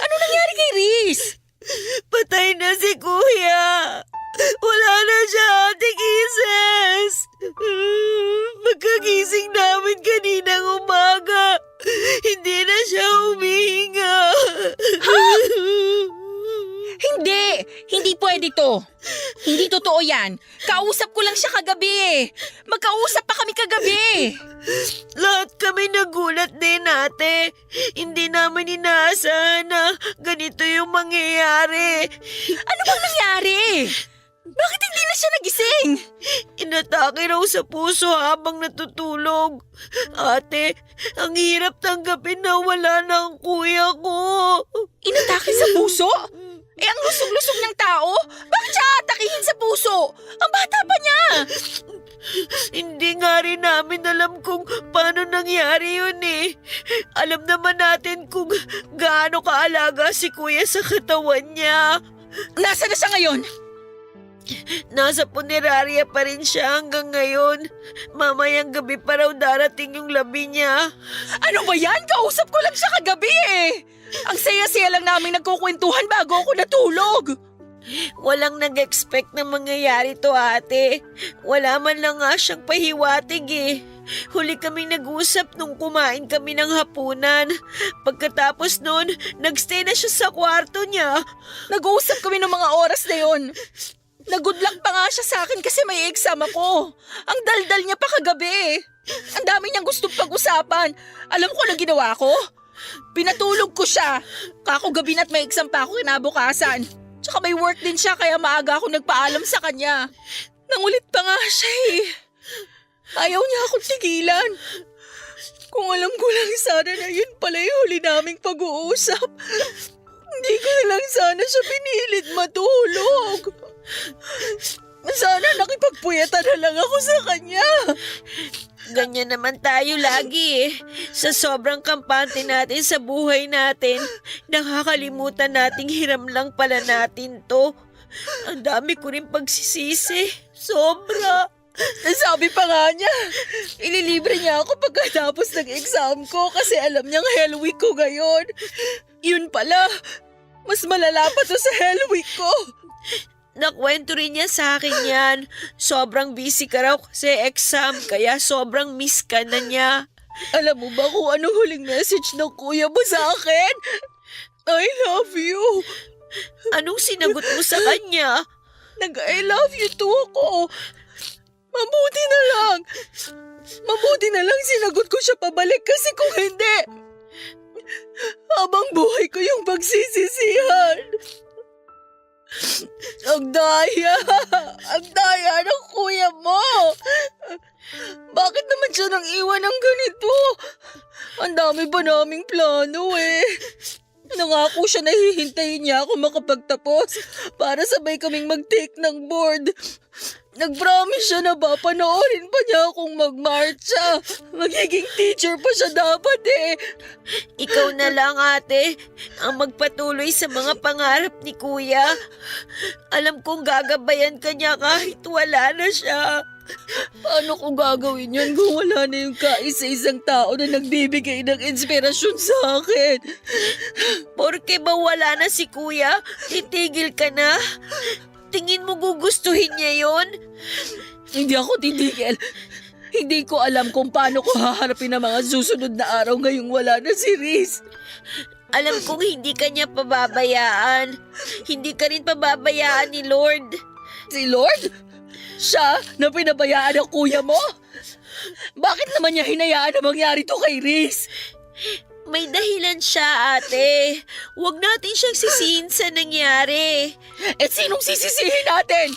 Anong nangyari kay Reese? Patay na si Kuya. Wala na siya, Ate Kisses. Pagkagising namin kaninang umaga, hindi na siya humihinga. Hindi pwede to. Hindi totoo yan. Kausap ko lang siya kagabi eh. Magkausap pa kami kagabi. Lahat kami nagulat din, ate. Hindi namin inaasahan na ganito yung mangyayari. Ano bang nangyari? Bakit hindi na siya nagising? Inatake raw sa puso habang natutulog. Ate, ang hirap tanggapin na wala na ang kuya ko. Inatake sa puso? Eh ang lusog-lusog ng tao? Bakit siya atakihin sa puso? Ang bata pa niya! Hindi nga rin namin alam kung paano nangyari yun eh. Alam naman natin kung gaano kaalaga si kuya sa katawan niya. Nasaan na siya ngayon? Nasa punerarya pa rin siya hanggang ngayon. Mamayang gabi pa raw darating yung labi niya. Ano ba yan? Kausap ko lang siya kagabi eh. Ang saya-saya lang namin nagkukwentuhan bago ako natulog. Walang nag-expect na mangyayari to, ate. Wala man lang nga siyang pahiwatig eh. Huli kaming nag-usap nung kumain kami ng hapunan. Pagkatapos nun, nagstay na siya sa kwarto niya. Nag-uusap kami ng mga oras na yon. Nag-good luck pa nga siya sa akin kasi may exam ako. Ang daldal niya pa kagabi. Ang dami niyang gustong pag-usapan. Alam ko na ginawa ko? Pinatulog ko siya. Kako gabi na't may exam pa ako kinabukasan. Tsaka may work din siya kaya maaga ako nagpaalam sa kanya. Nangulit pa nga siya eh. Ayaw niya akong tigilan. Kung alam ko lang sana na yun pala yung huli naming pag-uusap. Hindi ko na lang sana siya pinilit matulog. Sana nakipagpuyatan na lang ako sa kanya. Ganyan naman tayo lagi eh. Sa sobrang kampante natin sa buhay natin, nakakalimutan nating hiram lang pala natin to. Ang dami ko rin pagsisisi. Sobra. Sabi pa nga niya, ililibre niya ako pagkatapos ng exam ko kasi alam niyang hell week ko ngayon. Yun pala, Mas malala pa to sa Hell Week ko. Nakwento rin niya sa akin yan. Sobrang busy ka raw kasi exam, kaya sobrang miss ka na niya. Alam mo ba kung anong huling message ng kuya mo sa akin? I love you. Anong sinagot mo sa kanya? Nag-I love you too ako. Mabuti na lang. Mabuti na lang sinagot ko siya pabalik kasi kung hindi, habang buhay ko yung pagsisisihan. Ang daya! Ang daya ng kuya mo! Bakit naman siya nang iwan ng ganito? Ang dami pa naming plano eh. Nangako siya na hihintayin niya ako makapagtapos para sabay kaming mag-take ng board. Nag-promise siya na ba panoorin pa niya akong magmarcha. Magiging teacher pa siya dapat eh. Ikaw na lang ate, ang magpatuloy sa mga pangarap ni kuya. Alam kong gagabayan ka niya kahit wala na siya. Paano ko gagawin yun kung wala na yung kaisa-isang tao na nagbibigay ng inspirasyon sa akin? Porke ba wala na si kuya, titigil ka na? Tingin mo gugustuhin niya yon? Hindi ako titigil. Hindi ko alam kung paano ko haharapin ang mga susunod na araw ngayong wala na si Riz. Alam kong hindi ka niya pababayaan. Hindi ka rin pababayaan ni Lord. Si Lord? Siya na pinabayaan ng kuya mo? Bakit naman niya hinayaan na mangyari to kay Riz? May dahilan siya, ate. Huwag natin siyang sisihin sa nangyari. Eh sinong sisisihin natin?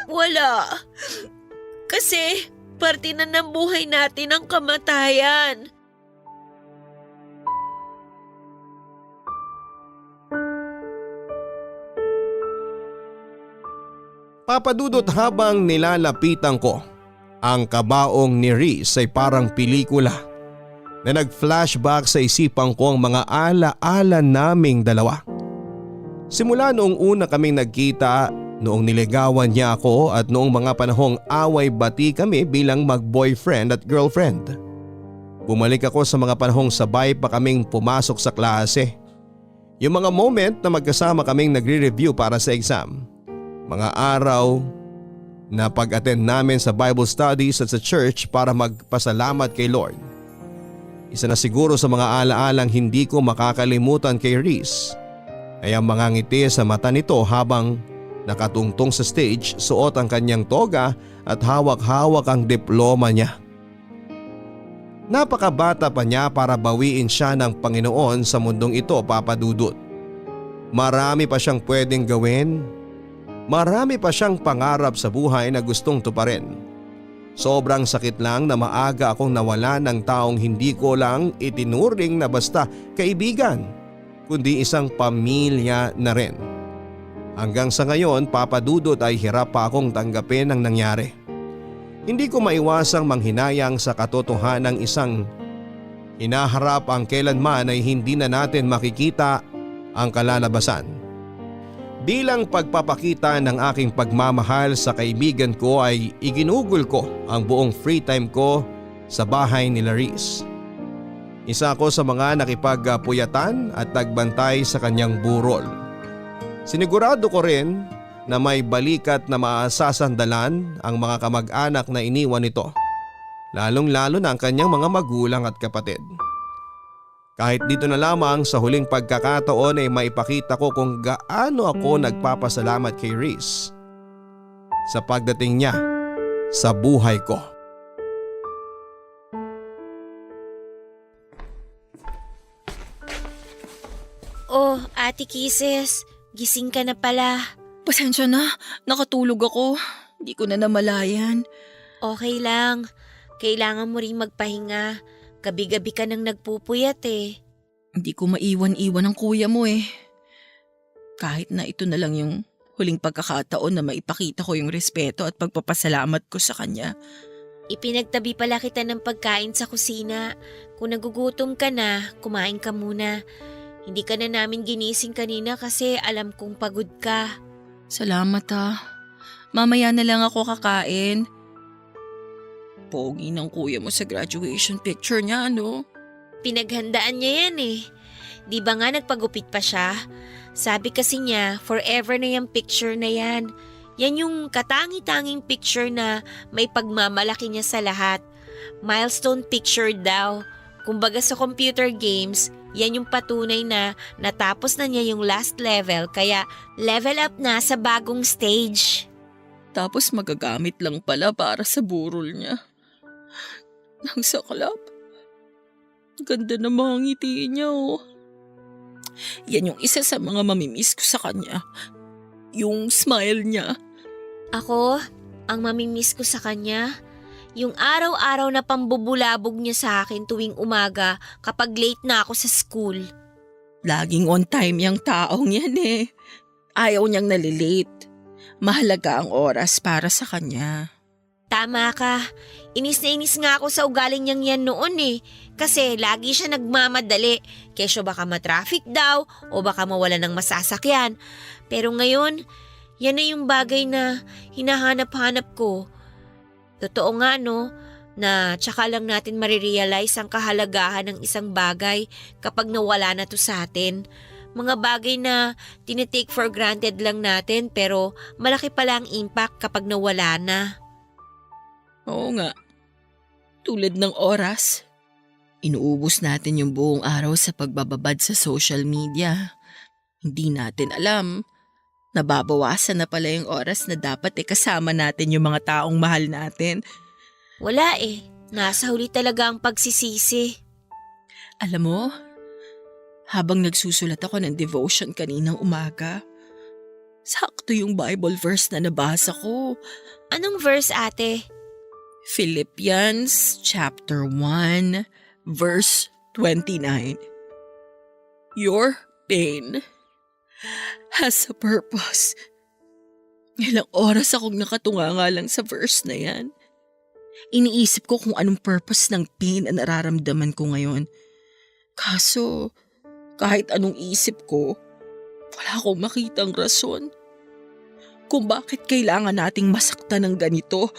Wala. Kasi parte na ng buhay natin ang kamatayan. Papadudot habang nilalapitan ko, ang kabaong ni Riz ay parang pelikula na nag-flashback sa isipan ko ang mga ala-ala naming dalawa. Simula noong una kaming nagkita, noong niligawan niya ako at noong mga panahong away-bati kami bilang mag-boyfriend at girlfriend. Bumalik ako sa mga panahong sabay pa kaming pumasok sa klase. Yung mga moment na magkasama kaming nagre-review para sa exam. Mga araw na pag-attend namin sa Bible studies at sa church para magpasalamat kay Lord. Isa na siguro sa mga alaalang hindi ko makakalimutan kay Riz ay ang mga ngiti sa mata nito habang nakatungtong sa stage, suot ang kanyang toga at hawak-hawak ang diploma niya. Napakabata pa niya para bawiin siya ng Panginoon sa mundong ito, Papa Dudut. Marami pa siyang pwedeng gawin. Marami pa siyang pangarap sa buhay na gustong tuparin. Sobrang sakit lang na maaga akong nawala ng taong hindi ko lang itinuring na basta kaibigan, kundi isang pamilya na rin. Hanggang sa ngayon, Papa Dudut, ay hirap pa akong tanggapin ang nangyari. Hindi ko maiwasang manghinayang sa katotohanan ng isang hinaharap ang kailanman ay hindi na natin makikita ang kalalabasan. Bilang pagpapakita ng aking pagmamahal sa kaibigan ko ay iginugol ko ang buong free time ko sa bahay ni Riz. Isa ako sa mga nakipagpuyatan at nagbantay sa kanyang burol. Sinigurado ko rin na may balikat na maasasandalan ang mga kamag-anak na iniwan nito, lalong-lalo na ang kanyang mga magulang at kapatid. Kahit dito na lamang sa huling pagkakataon ay maipakita ko kung gaano ako nagpapasalamat kay Riz sa pagdating niya sa buhay ko. Oh, Ate Kisses, gising ka na pala. Pasensya na, nakatulog ako. Hindi ko na namalayan. Okay lang. Kailangan mo ring magpahinga. Gabi-gabi ka nang nagpupuyat eh. Hindi ko maiwan-iwan ang kuya mo eh. Kahit na ito na lang yung huling pagkakataon na maipakita ko yung respeto at pagpapasalamat ko sa kanya. Ipinagtabi pala kita ng pagkain sa kusina. Kung nagugutom ka na, kumain ka muna. Hindi ka na namin ginising kanina kasi alam kong pagod ka. Salamat ah. Mamaya na lang ako kakain. Pogi ng kuya mo sa graduation picture niya, ano? Pinaghandaan niya yan eh. Di ba nga nagpagupit pa siya? Sabi kasi niya, forever na yung picture na yan. Yan yung katangi-tanging picture na may pagmamalaki niya sa lahat. Milestone picture daw. Kumbaga sa computer games, yan yung patunay na natapos na niya yung last level kaya level up na sa bagong stage. Tapos magagamit lang pala para sa burol niya. Nang saklap. Ganda ng mga ngiti niya oh. Yan yung isa sa mga mamimiss ko sa kanya. Yung smile niya. Ako, ang mamimiss ko sa kanya, yung araw-araw na pambubulabog niya sa akin tuwing umaga kapag late na ako sa school. Laging on time yung taong yan eh. Ayaw niyang nalilate. Mahalaga ang oras para sa kanya. Tama ka. Inis na inis nga ako sa ugaling niyang yan noon eh. Kasi lagi siya nagmamadali. Kesyo baka matraffic daw o baka mawala ng masasakyan. Pero ngayon, yan na yung bagay na hinahanap-hanap ko. Totoo nga no, na tsaka lang natin marirealize ang kahalagahan ng isang bagay kapag nawala na to sa atin. Mga bagay na tinitake for granted lang natin pero malaki pala ang impact kapag nawala na. Oo nga. Tulad ng oras. Inuubos natin yung buong araw sa pagbababad sa social media. Hindi natin alam. Nababawasan na pala yung oras na dapat kasama natin yung mga taong mahal natin. Wala eh. Nasa huli talaga ang pagsisisi. Alam mo, habang nagsusulat ako ng devotion kaninang umaga, sakto yung Bible verse na nabasa ko. Anong verse ate? Philippians chapter 1, verse 29. Your pain has a purpose. Ilang oras akong nakatunganga lang sa verse na yan. Iniisip ko kung anong purpose ng pain na nararamdaman ko ngayon. Kaso, kahit anong isip ko, wala akong makitang rason kung bakit kailangan nating masaktan ng ganito.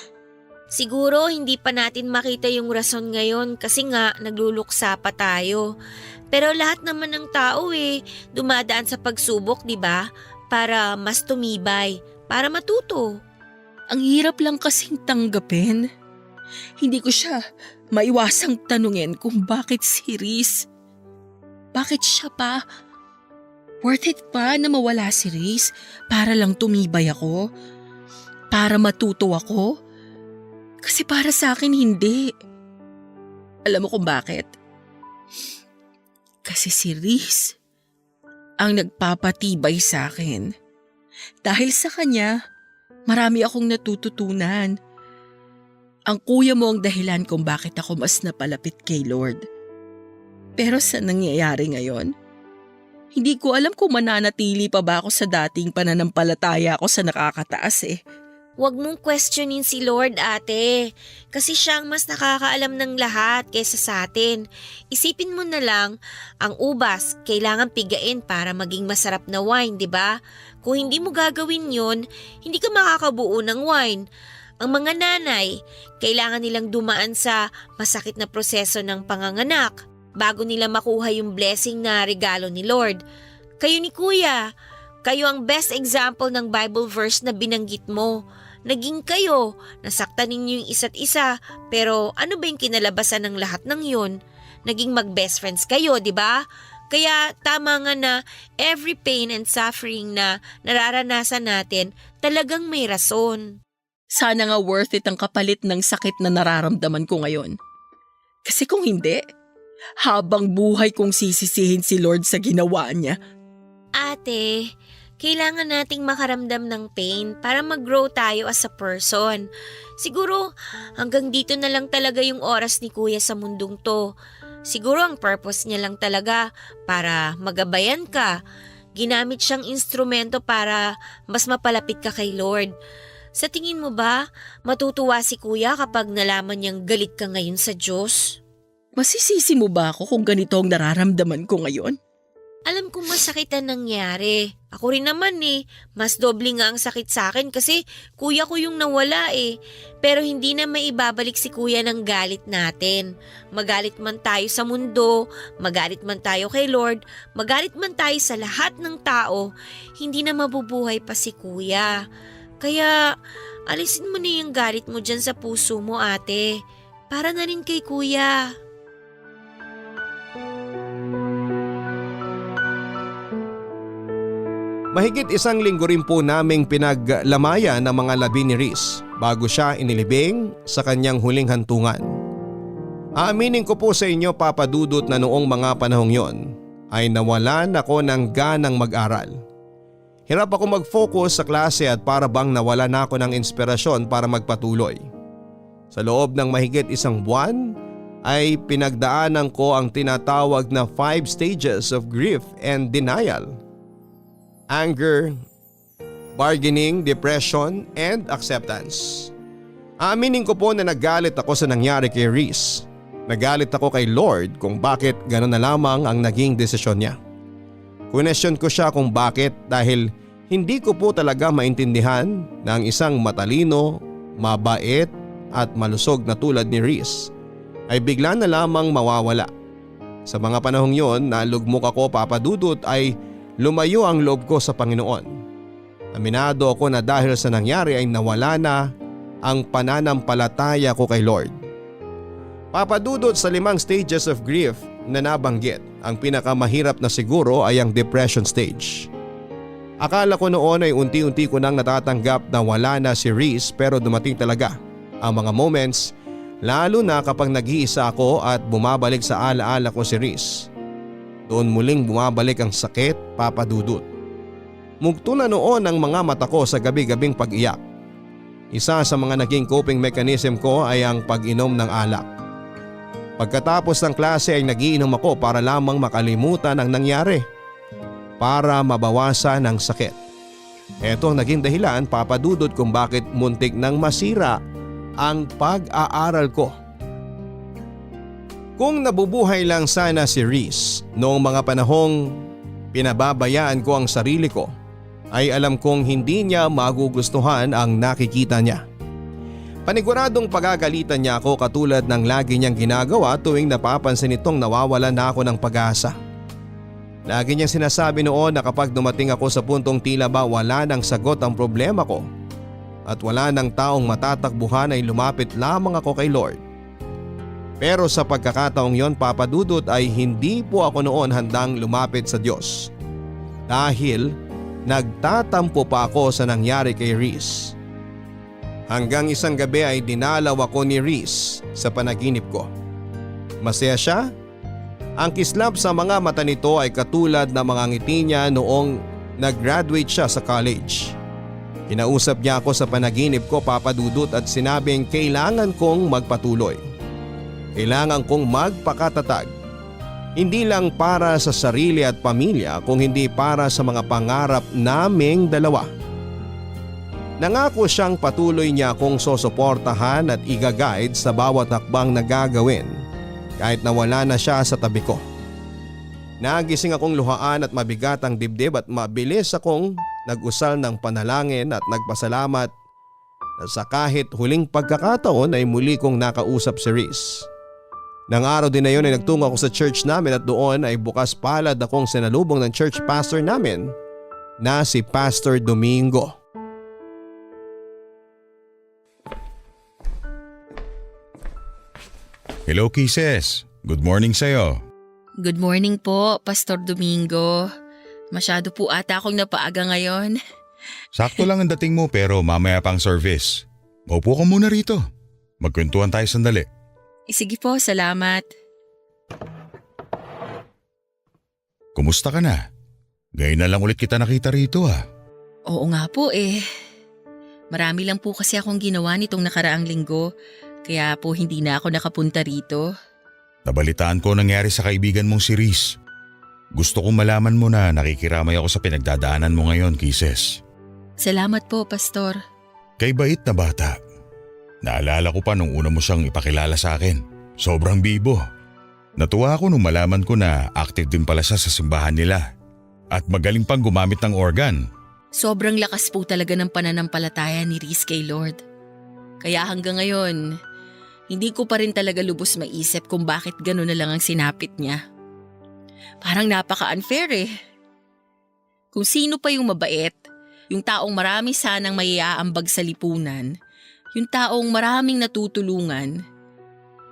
Siguro hindi pa natin makita yung rason ngayon kasi nga nagluluksa pa tayo. Pero lahat naman ng tao dumadaan sa pagsubok, di ba? Para mas tumibay, para matuto. Ang hirap lang kasing tanggapin. Hindi ko siya maiwasang tanungin kung bakit si Riz. Bakit siya pa? Worth it pa na mawala si Riz para lang tumibay ako? Para matuto ako? Kasi para sa akin hindi. Alam mo kung bakit? Kasi si Riz ang nagpapatibay sa akin. Dahil sa kanya, marami akong natututunan. Ang kuya mo ang dahilan kung bakit ako mas napalapit kay Lord. Pero sa nangyayari ngayon, hindi ko alam kung mananatili pa ba ako sa dating pananampalataya ko sa nakakataas eh. Huwag mong questionin si Lord, ate. Kasi siya ang mas nakakaalam ng lahat kaysa sa atin. Isipin mo na lang, ang ubas kailangan pigain para maging masarap na wine, di ba? Kung hindi mo gagawin yun, hindi ka makakabuo ng wine. Ang mga nanay, kailangan nilang dumaan sa masakit na proseso ng panganganak bago nila makuha yung blessing na regalo ni Lord. Kayo ni Kuya, kayo ang best example ng Bible verse na binanggit mo. Naging kayo, nasaktan ninyo yung isa't isa, pero ano ba yung kinalabasan ng lahat ng yun? Naging mag-best friends kayo, di ba? Kaya tama nga na every pain and suffering na nararanasan natin talagang may rason. Sana nga worth it ang kapalit ng sakit na nararamdaman ko ngayon. Kasi kung hindi, habang buhay kong sisisihin si Lord sa ginawa niya. Ate, kailangan nating makaramdam ng pain para mag-grow tayo as a person. Siguro hanggang dito na lang talaga yung oras ni Kuya sa mundong to. Siguro ang purpose niya lang talaga para magabayan ka. Ginamit siyang instrumento para mas mapalapit ka kay Lord. Sa tingin mo ba, matutuwa si Kuya kapag nalaman niyang galit ka ngayon sa Diyos? Masisisi mo ba ako kung ganito ang nararamdaman ko ngayon? Alam kong masakit ang nangyari. Ako rin naman mas doble nga ang sakit sa akin kasi kuya ko yung nawala Pero hindi na maibabalik si kuya ng galit natin. Magalit man tayo sa mundo, magalit man tayo kay Lord, magalit man tayo sa lahat ng tao, hindi na mabubuhay pa si kuya. Kaya alisin mo na yung galit mo dyan sa puso mo, ate. Para na rin kay kuya. Mahigit 1 linggo rin po naming pinaglamayan ng mga labi ni Riz bago siya inilibing sa kanyang huling hantungan. Aaminin ko po sa inyo, Papa Dudut, na noong mga panahong yon ay nawalan ako ng ganang mag-aral. Hirap ako mag-focus sa klase at para bang nawala na ako ng inspirasyon para magpatuloy. Sa loob ng mahigit 1 buwan ay pinagdaanan ko ang tinatawag na 5 stages of grief and denial. Anger, bargaining, depression, and acceptance. Aaminin ko po na nagalit ako sa nangyari kay Riz. Nagalit ako kay Lord kung bakit gano'n na lamang ang naging desisyon niya. Question ko siya kung bakit dahil hindi ko po talaga maintindihan na ang isang matalino, mabait at malusog na tulad ni Riz ay bigla na lamang mawawala. Sa mga panahong yon na lugmok ako, Papa Dudut, ay lumayo ang loob ko sa Panginoon. Aminado ako na dahil sa nangyari ay nawala na ang pananampalataya ko kay Lord. Papa Dudut, sa 5 stages of grief na nabanggit, ang pinakamahirap na siguro ay ang depression stage. Akala ko noon ay unti-unti ko nang natatanggap na wala na si Riz, pero dumating talaga ang mga moments, lalo na kapag nag-iisa ako at bumabalik sa alaala ko si Riz. Doon muling bumabalik ang sakit, Papa Dudut. Mugto na noon ang mga mata ko sa gabi-gabing pag-iyak. Isa sa mga naging coping mechanism ko ay ang pag-inom ng alak. Pagkatapos ng klase ay nagiinom ako para lamang makalimutan ang nangyari. Para mabawasan ang sakit. Ito ang naging dahilan, Papa Dudut, kung bakit muntik nang masira ang pag-aaral ko. Kung nabubuhay lang sana si Riz noong mga panahong pinababayaan ko ang sarili ko, ay alam kong hindi niya magugustuhan ang nakikita niya. Paniguradong pagagalitan niya ako katulad ng lagi niyang ginagawa tuwing napapansin itong nawawala na ako ng pag-asa. Lagi niyang sinasabi noon na kapag dumating ako sa puntong tila ba wala nang sagot ang problema ko at wala nang taong matatakbuhan ay lumapit lamang ako kay Lord. Pero sa pagkakataong yon, Papa Dudut, ay hindi po ako noon handang lumapit sa Diyos. Dahil nagtatampo pa ako sa nangyari kay Riz. Hanggang isang gabi ay dinalaw ako ni Riz sa panaginip ko. Masaya siya. Ang kislap sa mga mata nito ay katulad ng mga ngiti niya noong nag-graduate siya sa college. Kinausap niya ako sa panaginip ko, Papa Dudut, at sinabing kailangan kong magpatuloy. Kailangan kong magpakatatag. Hindi lang para sa sarili at pamilya, kung hindi para sa mga pangarap naming dalawa. Nangako siyang patuloy niya akong sosuportahan at i-guide sa bawat hakbang na gagawin kahit na wala na siya sa tabi ko. Nagising akong luhaan at mabigat ang dibdib at mabilis akong nag-usal ng panalangin at nagpasalamat na sa kahit huling pagkakataon ay muli kong nakausap si Riz. Nang araw din na yun ay nagtungo ako sa church namin at doon ay bukas palad akong sinalubong ng church pastor namin na si Pastor Domingo. Hello Kisses, good morning sa'yo. Good morning po, Pastor Domingo. Masyado po ata akong napaaga ngayon. Sakto lang ang dating mo pero mamaya pang service. Maupo ka muna rito. Magkwentuhan tayo sandali. Sige po, salamat. Kumusta ka na? Ngayon na lang ulit kita nakita rito ah. Oo nga po Marami lang po kasi akong ginawa nitong nakaraang linggo. Kaya po hindi na ako nakapunta rito. Nabalitaan ko nangyari sa kaibigan mong si Riz. Gusto kong malaman mo na nakikiramay ako sa pinagdadaanan mo ngayon, Kisses. Salamat po, Pastor. Kay bait na bata. Naalala ko pa nung una mo siyang ipakilala sa akin. Sobrang bibo. Natuwa ako nung malaman ko na active din pala siya sa simbahan nila. At magaling pang gumamit ng organ. Sobrang lakas po talaga ng pananampalataya ni Reese kay Lord. Kaya hanggang ngayon, hindi ko pa rin talaga lubos maisip kung bakit gano'n na lang ang sinapit niya. Parang napaka-unfair eh. Kung sino pa yung mabait, yung taong marami sanang maiaambag sa lipunan, yung taong maraming natutulungan,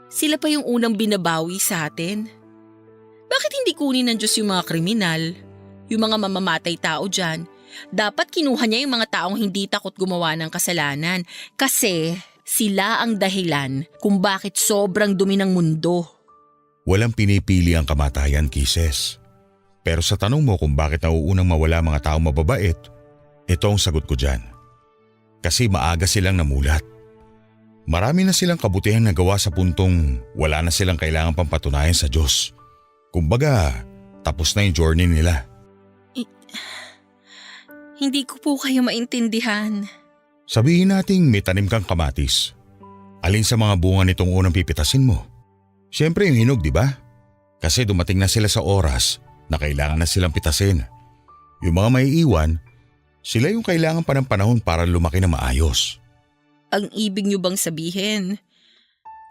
sila pa yung unang binabawi sa atin. Bakit hindi kunin ng Diyos yung mga kriminal, yung mga mamamatay tao dyan? Dapat kinuha niya yung mga taong hindi takot gumawa ng kasalanan kasi sila ang dahilan kung bakit sobrang dumi ng mundo. Walang pinipili ang kamatayan, Kisses. Pero sa tanong mo kung bakit nauunang mawala mga taong mababait, ito ang sagot ko dyan. Kasi maaga silang namulat. Marami na silang kabutihan na gawa sa puntong wala na silang kailangan pang patunayan sa Diyos. Kumbaga, tapos na yung journey nila. Hindi ko po kayo maintindihan. Sabihin nating may tanim kang kamatis. Alin sa mga bunga nitong unang pipitasin mo? Siyempre yung hinog, di ba? Kasi dumating na sila sa oras na kailangan na silang pitasin. Yung mga may iwan, sila yung kailangan pa ng panahon para lumaki na maayos. Ang ibig niyo bang sabihin,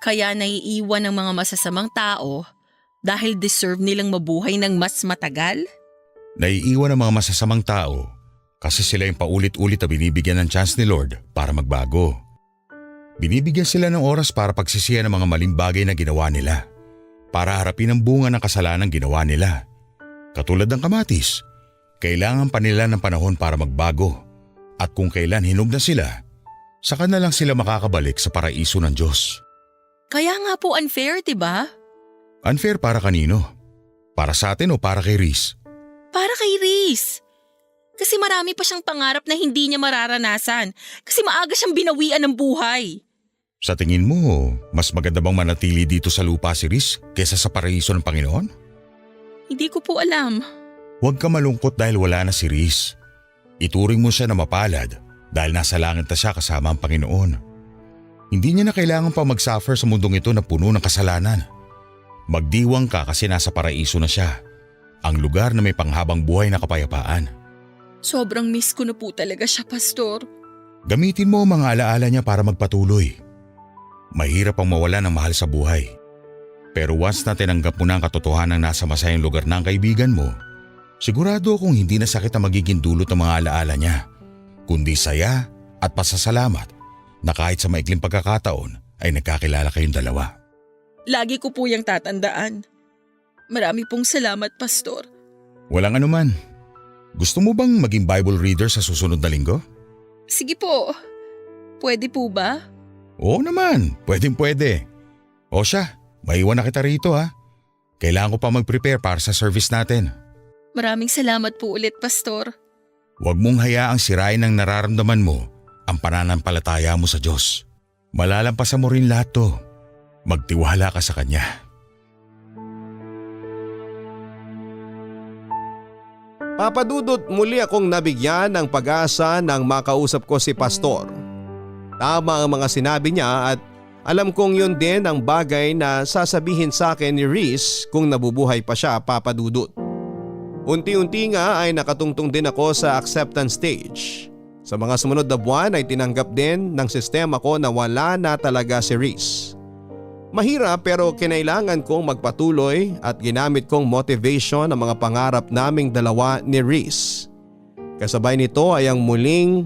kaya naiiwan ng mga masasamang tao dahil deserve nilang mabuhay ng mas matagal? Naiiwan ang mga masasamang tao kasi sila yung paulit-ulit na binibigyan ng chance ni Lord para magbago. Binibigyan sila ng oras para pagsisihan ng mga maling bagay na ginawa nila, para harapin ang bunga ng kasalanan ginawa nila. Katulad ng kamatis, kailangan pa nila ng panahon para magbago at kung kailan hinog na sila, saka na lang sila makakabalik sa paraiso ng Diyos. Kaya nga po unfair, diba? Unfair para kanino? Para sa atin o para kay Reese? Para kay Reese. Kasi marami pa siyang pangarap na hindi niya mararanasan kasi maaga siyang binawian ng buhay. Sa tingin mo, mas maganda bang manatili dito sa lupa si Reese kesa sa paraiso ng Panginoon? Hindi ko po alam. Huwag ka malungkot dahil wala na si Reese. Ituring mo siya na mapalad dahil nasa langit na siya kasama ang Panginoon. Hindi niya na kailangan pa mag-suffer sa mundong ito na puno ng kasalanan. Magdiwang ka kasi nasa paraiso na siya, ang lugar na may panghabang buhay na kapayapaan. Sobrang miss ko na po talaga siya, Pastor. Gamitin mo ang mga alaala niya para magpatuloy. Mahirap ang mawala ng mahal sa buhay. Pero once na tinanggap mo na ang katotohanan ng nasa masayang lugar ng kaibigan mo, sigurado akong hindi na sakit ang magiging dulot ng mga alaala niya, kundi saya at pasasalamat na kahit sa maikling pagkakataon ay nagkakilala kayong dalawa. Lagi ko po yung tatandaan. Marami pong salamat, Pastor. Walang anuman. Gusto mo bang maging Bible reader sa susunod na linggo? Sige po. Pwede po ba? Oo naman, pwede. O siya, maiwan na kita rito ha. Kailangan ko pa mag-prepare para sa service natin. Maraming salamat po ulit, Pastor. Huwag mong hayaang sirain ang nararamdaman mo ang pananampalataya mo sa Diyos. Malalampasan mo rin lahat to. Magtiwala ka sa Kanya. Papadudot, muli akong nabigyan ng pag-asa nang makausap ko si Pastor. Tama ang mga sinabi niya at alam kong yun din ang bagay na sasabihin sa akin ni Reese kung nabubuhay pa siya, Papadudot. Unti-unti nga ay nakatungtong din ako sa acceptance stage. Sa mga sumunod na buwan ay tinanggap din ng sistema ko na wala na talaga si Reese. Mahirap pero kinailangan kong magpatuloy at ginamit kong motivation ang mga pangarap naming dalawa ni Reese. Kasabay nito ay ang muling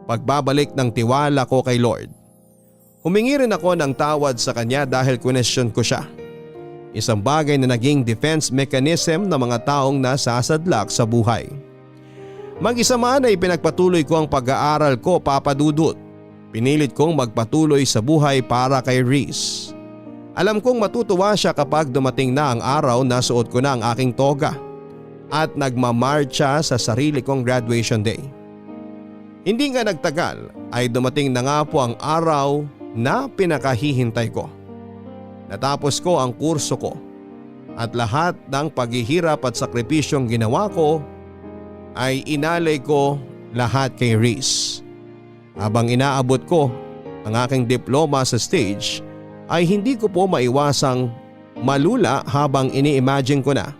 pagbabalik ng tiwala ko kay Lord. Humingi rin ako ng tawad sa kanya dahil question ko siya. Isang bagay na naging defense mechanism ng mga taong nasasadlak sa buhay. Mag-isa man ay pinagpatuloy ko ang pag-aaral ko, Papadudot. Pinilit kong magpatuloy sa buhay para kay Reese. Alam kong matutuwa siya kapag dumating na ang araw na suot ko na ang aking toga at nagmamarcha sa sarili kong graduation day. Hindi nga nagtagal ay dumating na nga po ang araw na pinakahihintay ko. Natapos ko ang kurso ko at lahat ng paghihirap at sakripisyong ginawa ko ay inalay ko lahat kay Reese. Habang inaabot ko ang aking diploma sa stage ay hindi ko po maiwasang malula habang ini-imagine ko na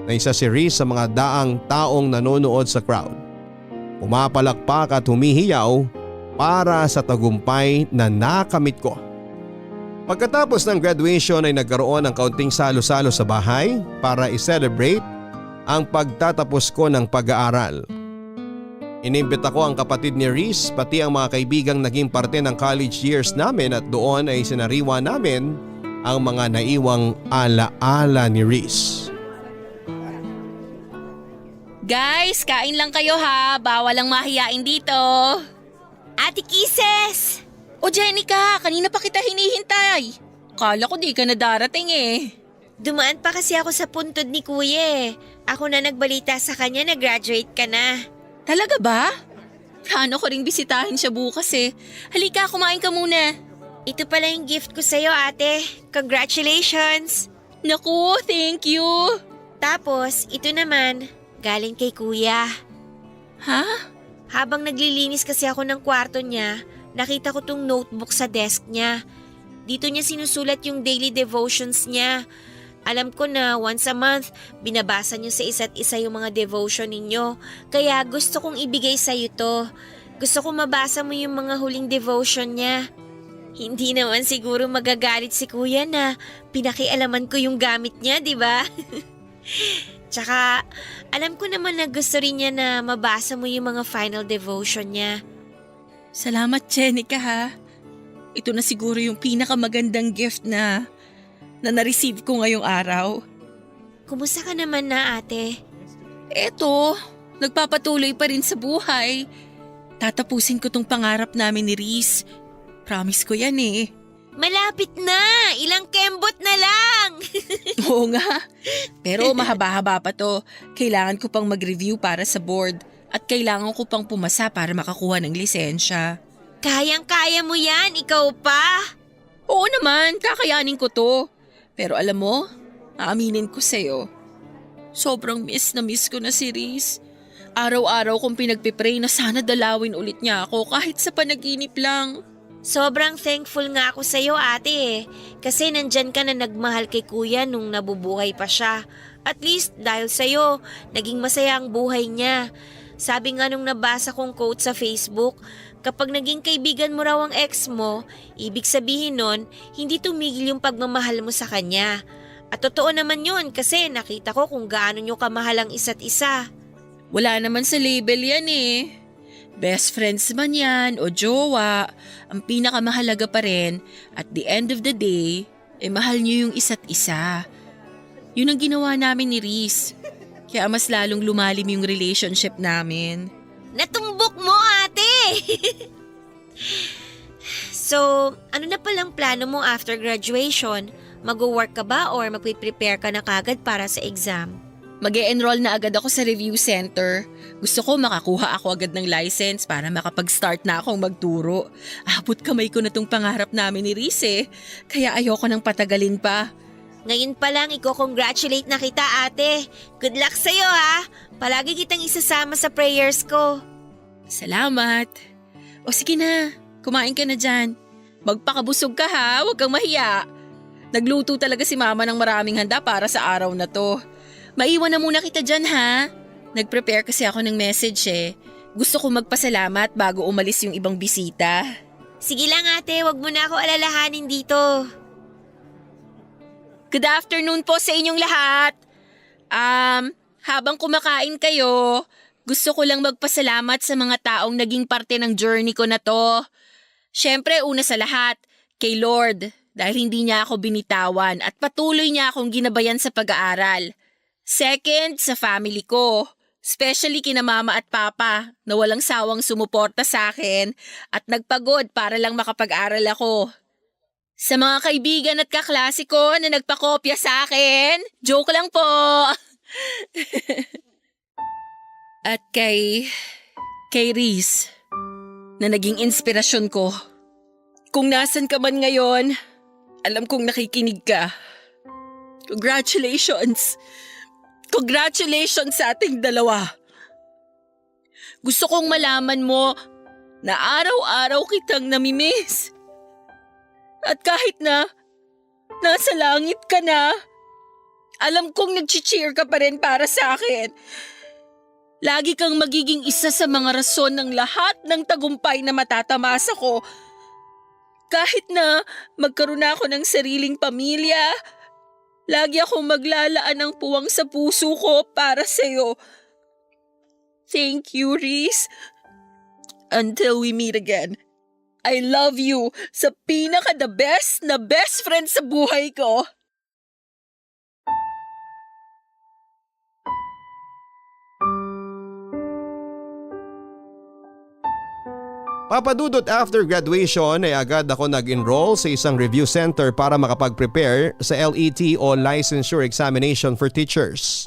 na isa si Reese sa mga daang taong nanonood sa crowd. Pumapalakpak at humihiyaw para sa tagumpay na nakamit ko. Pagkatapos ng graduation ay nagkaroon ng kaunting salo-salo sa bahay para i-celebrate ang pagtatapos ko ng pag-aaral. Inimbita ko ang kapatid ni Reese pati ang mga kaibigang naging parte ng college years namin at doon ay sinariwa namin ang mga naiwang ala-ala ni Reese. Guys, kain lang kayo ha. Bawal ang mahiyain dito. Ate Kisses! O Jenica, kanina pa kita hinihintay. Kala ko di ka na darating eh. Dumaan pa kasi ako sa puntod ni Kuya eh. Ako na nagbalita sa kanya na graduate ka na. Talaga ba? Plano ko ring bisitahin siya bukas eh. Halika, kumain ka muna. Ito pala yung gift ko sa'yo, ate. Congratulations! Naku, thank you. Tapos, ito naman, galing kay Kuya. Ha? Habang naglilinis kasi ako ng kwarto niya, nakita ko tong notebook sa desk niya. Dito niya sinusulat yung daily devotions niya. Alam ko na once a month, binabasa niyo sa isa't isa yung mga devotion ninyo. Kaya gusto kong ibigay sa'yo to. Gusto kong mabasa mo yung mga huling devotion niya. Hindi naman siguro magagalit si Kuya na pinakialaman ko yung gamit niya, di ba? Tsaka, alam ko naman na gusto rin niya na mabasa mo yung mga final devotion niya. Salamat, Jenica ha. Ito na siguro yung pinakamagandang gift na na-receive ko ngayong araw. Kumusta ka naman na, ate? Eto, nagpapatuloy pa rin sa buhay. Tatapusin ko tong pangarap namin ni Reese. Promise ko yan eh. Malapit na! Ilang kembot na lang! Oo nga. Pero mahaba-haba pa to. Kailangan ko pang mag-review para sa board at kailangan ko pang pumasa para makakuha ng lisensya. Kayang-kaya mo yan, ikaw pa! Oo naman, kakayanin ko to. Pero alam mo, aaminin ko sa'yo. Sobrang miss na miss ko na si Reese. Araw-araw kong pinagpipray na sana dalawin ulit niya ako kahit sa panaginip lang. Sobrang thankful nga ako sa'yo, ate eh. Kasi nandyan ka na nagmahal kay Kuya nung nabubuhay pa siya. At least dahil sa'yo, naging masaya ang buhay niya. Sabi nga nung nabasa kong quote sa Facebook, kapag naging kaibigan mo raw ang ex mo, ibig sabihin nun, hindi tumigil yung pagmamahal mo sa kanya. At totoo naman yun kasi nakita ko kung gaano nyo kamahal ang isa't isa. Wala naman sa label yan eh. Best friends man yan o jowa, ang pinakamahalaga pa rin at the end of the day, mahal nyo yung isa't isa. Yun ang ginawa namin ni Reese. Kaya mas lalong lumalim yung relationship namin. Natumbok mo, ate! So, ano na palang plano mo after graduation? Mag-work ka ba or magpe-prepare ka na kagad para sa exam? Mag-e-enroll na agad ako sa review center. Gusto ko makakuha ako agad ng license para makapag-start na akong magturo. Abot kamay ko na tong pangarap namin ni Reese eh. Kaya ayoko nang patagalin pa. Ngayon pa lang, i-congratulate na kita, ate. Good luck sa'yo, ha? Palagi kitang isasama sa prayers ko. Salamat. O sige na, kumain ka na dyan. Magpakabusog ka ha, huwag kang mahiya. Nagluto talaga si mama ng maraming handa para sa araw na to. Maiwan na muna kita dyan ha. Nag-prepare kasi ako ng message eh. Gusto ko magpasalamat bago umalis yung ibang bisita. Sige lang, ate. Huwag mo na ako alalahanin dito. Good afternoon po sa inyong lahat. Habang kumakain kayo, gusto ko lang magpasalamat sa mga taong naging parte ng journey ko na to. Siyempre, una sa lahat, kay Lord dahil hindi niya ako binitawan at patuloy niya akong ginabayan sa pag-aaral. Second, sa family ko. Especially kina mama at papa na walang sawang sumuporta sa akin at nagpagod para lang makapag-aral ako. Sa mga kaibigan at kaklase ko na nagpakopya sa akin, joke lang po. At kay Reese na naging inspirasyon ko. Kung nasan ka man ngayon, alam kong nakikinig ka. Congratulations! Congratulations sa ating dalawa. Gusto kong malaman mo na araw-araw kitang namimiss. At kahit na nasa langit ka na, Alam kong nag-cheer ka pa rin para sa akin. Lagi kang magiging isa sa mga rason ng lahat ng tagumpay na matatamasa ko. Kahit na magkaroon na ako ng sariling pamilya, lagi akong maglalaan ng puwang sa puso ko para sa'yo. Thank you, Reese. Until we meet again. I love you sa pinaka-the best na best friend sa buhay ko. Papa Dudut, after graduation ay agad ako nag-enroll sa isang review center para makapag-prepare sa LET o Licensure Examination for Teachers.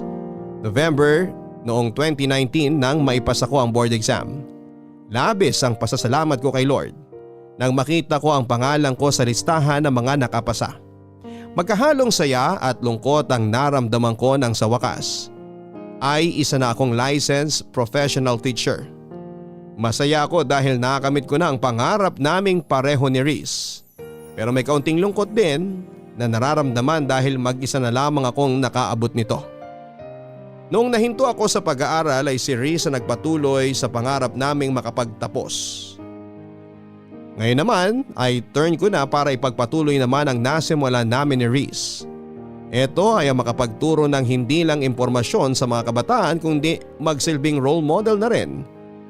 November noong 2019 nang maipasa ko ang board exam. Labis ang pasasalamat ko kay Lord nang makita ko ang pangalan ko sa listahan ng mga nakapasa. Magkahalong saya at lungkot ang naramdaman ko nang sa wakas ay isa na akong licensed professional teacher. Masaya ako dahil nakamit ko na ang pangarap naming pareho ni Reese. Pero may kaunting lungkot din na nararamdaman dahil mag-isa na lamang akong nakaabot nito. Noong nahinto ako sa pag-aaral ay si Reese ang nagpatuloy sa pangarap naming makapagtapos. Ngayon naman ay turn ko na para ipagpatuloy naman ang nasimulan namin ni Reese. Ito ay ang makapagturo ng hindi lang impormasyon sa mga kabataan kundi magsilbing role model na rin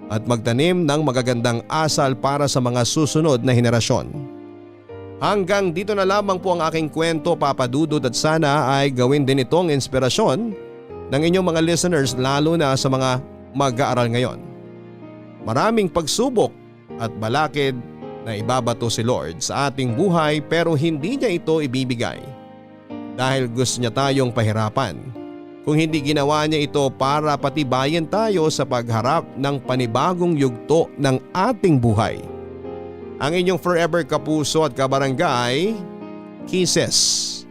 at magtanim ng magagandang asal para sa mga susunod na henerasyon. Hanggang dito na lamang po ang aking kwento, Papa Dudut, at sana ay gawin din itong inspirasyon ng inyong mga listeners lalo na sa mga mag-aaral ngayon. Maraming pagsubok at balakid na ibabato si Lord sa ating buhay pero hindi niya ito ibibigay dahil gusto niya tayong pahirapan. Kung hindi ginawa niya ito para patibayin tayo sa pagharap ng panibagong yugto ng ating buhay. Ang inyong forever kapuso at kabarangay, Kisses.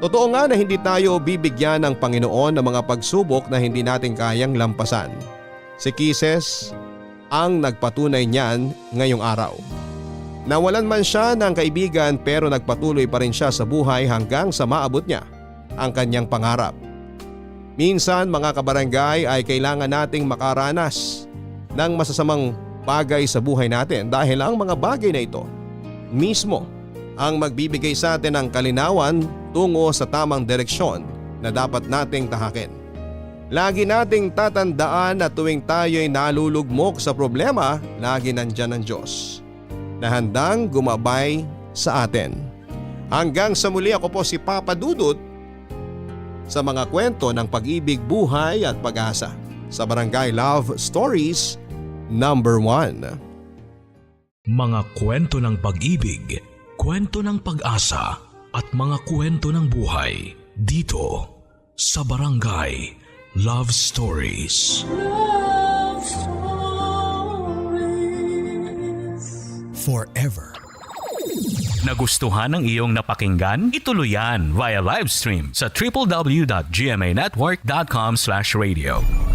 Totoo nga na hindi tayo bibigyan ng Panginoon ng mga pagsubok na hindi natin kayang lampasan. Si Kisses ang nagpatunay niyan ngayong araw. Nawalan man siya ng kaibigan pero nagpatuloy pa rin siya sa buhay hanggang sa maabot niya ang kanyang pangarap. Minsan mga kabarangay ay kailangan nating makaranas ng masasamang bagay sa buhay natin dahil ang mga bagay na ito mismo ang magbibigay sa atin ng kalinawan tungo sa tamang direksyon na dapat nating tahakin. Lagi nating tatandaan na tuwing tayo'y nalulugmok sa problema, lagi nandyan ang Diyos na handang gumabay sa atin. Hanggang sa muli, ako po si Papa Dudut sa mga kwento ng pag-ibig, buhay at pag-asa sa Barangay Love Stories #1. Mga kwento ng pag-ibig, kwento ng pag-asa at mga kwento ng buhay dito sa Barangay Love Stories. Love Stories. Forever. Nagustuhan ng iyong napakinggan? Ituloy yan via live stream sa www.gmanetwork.com/radio.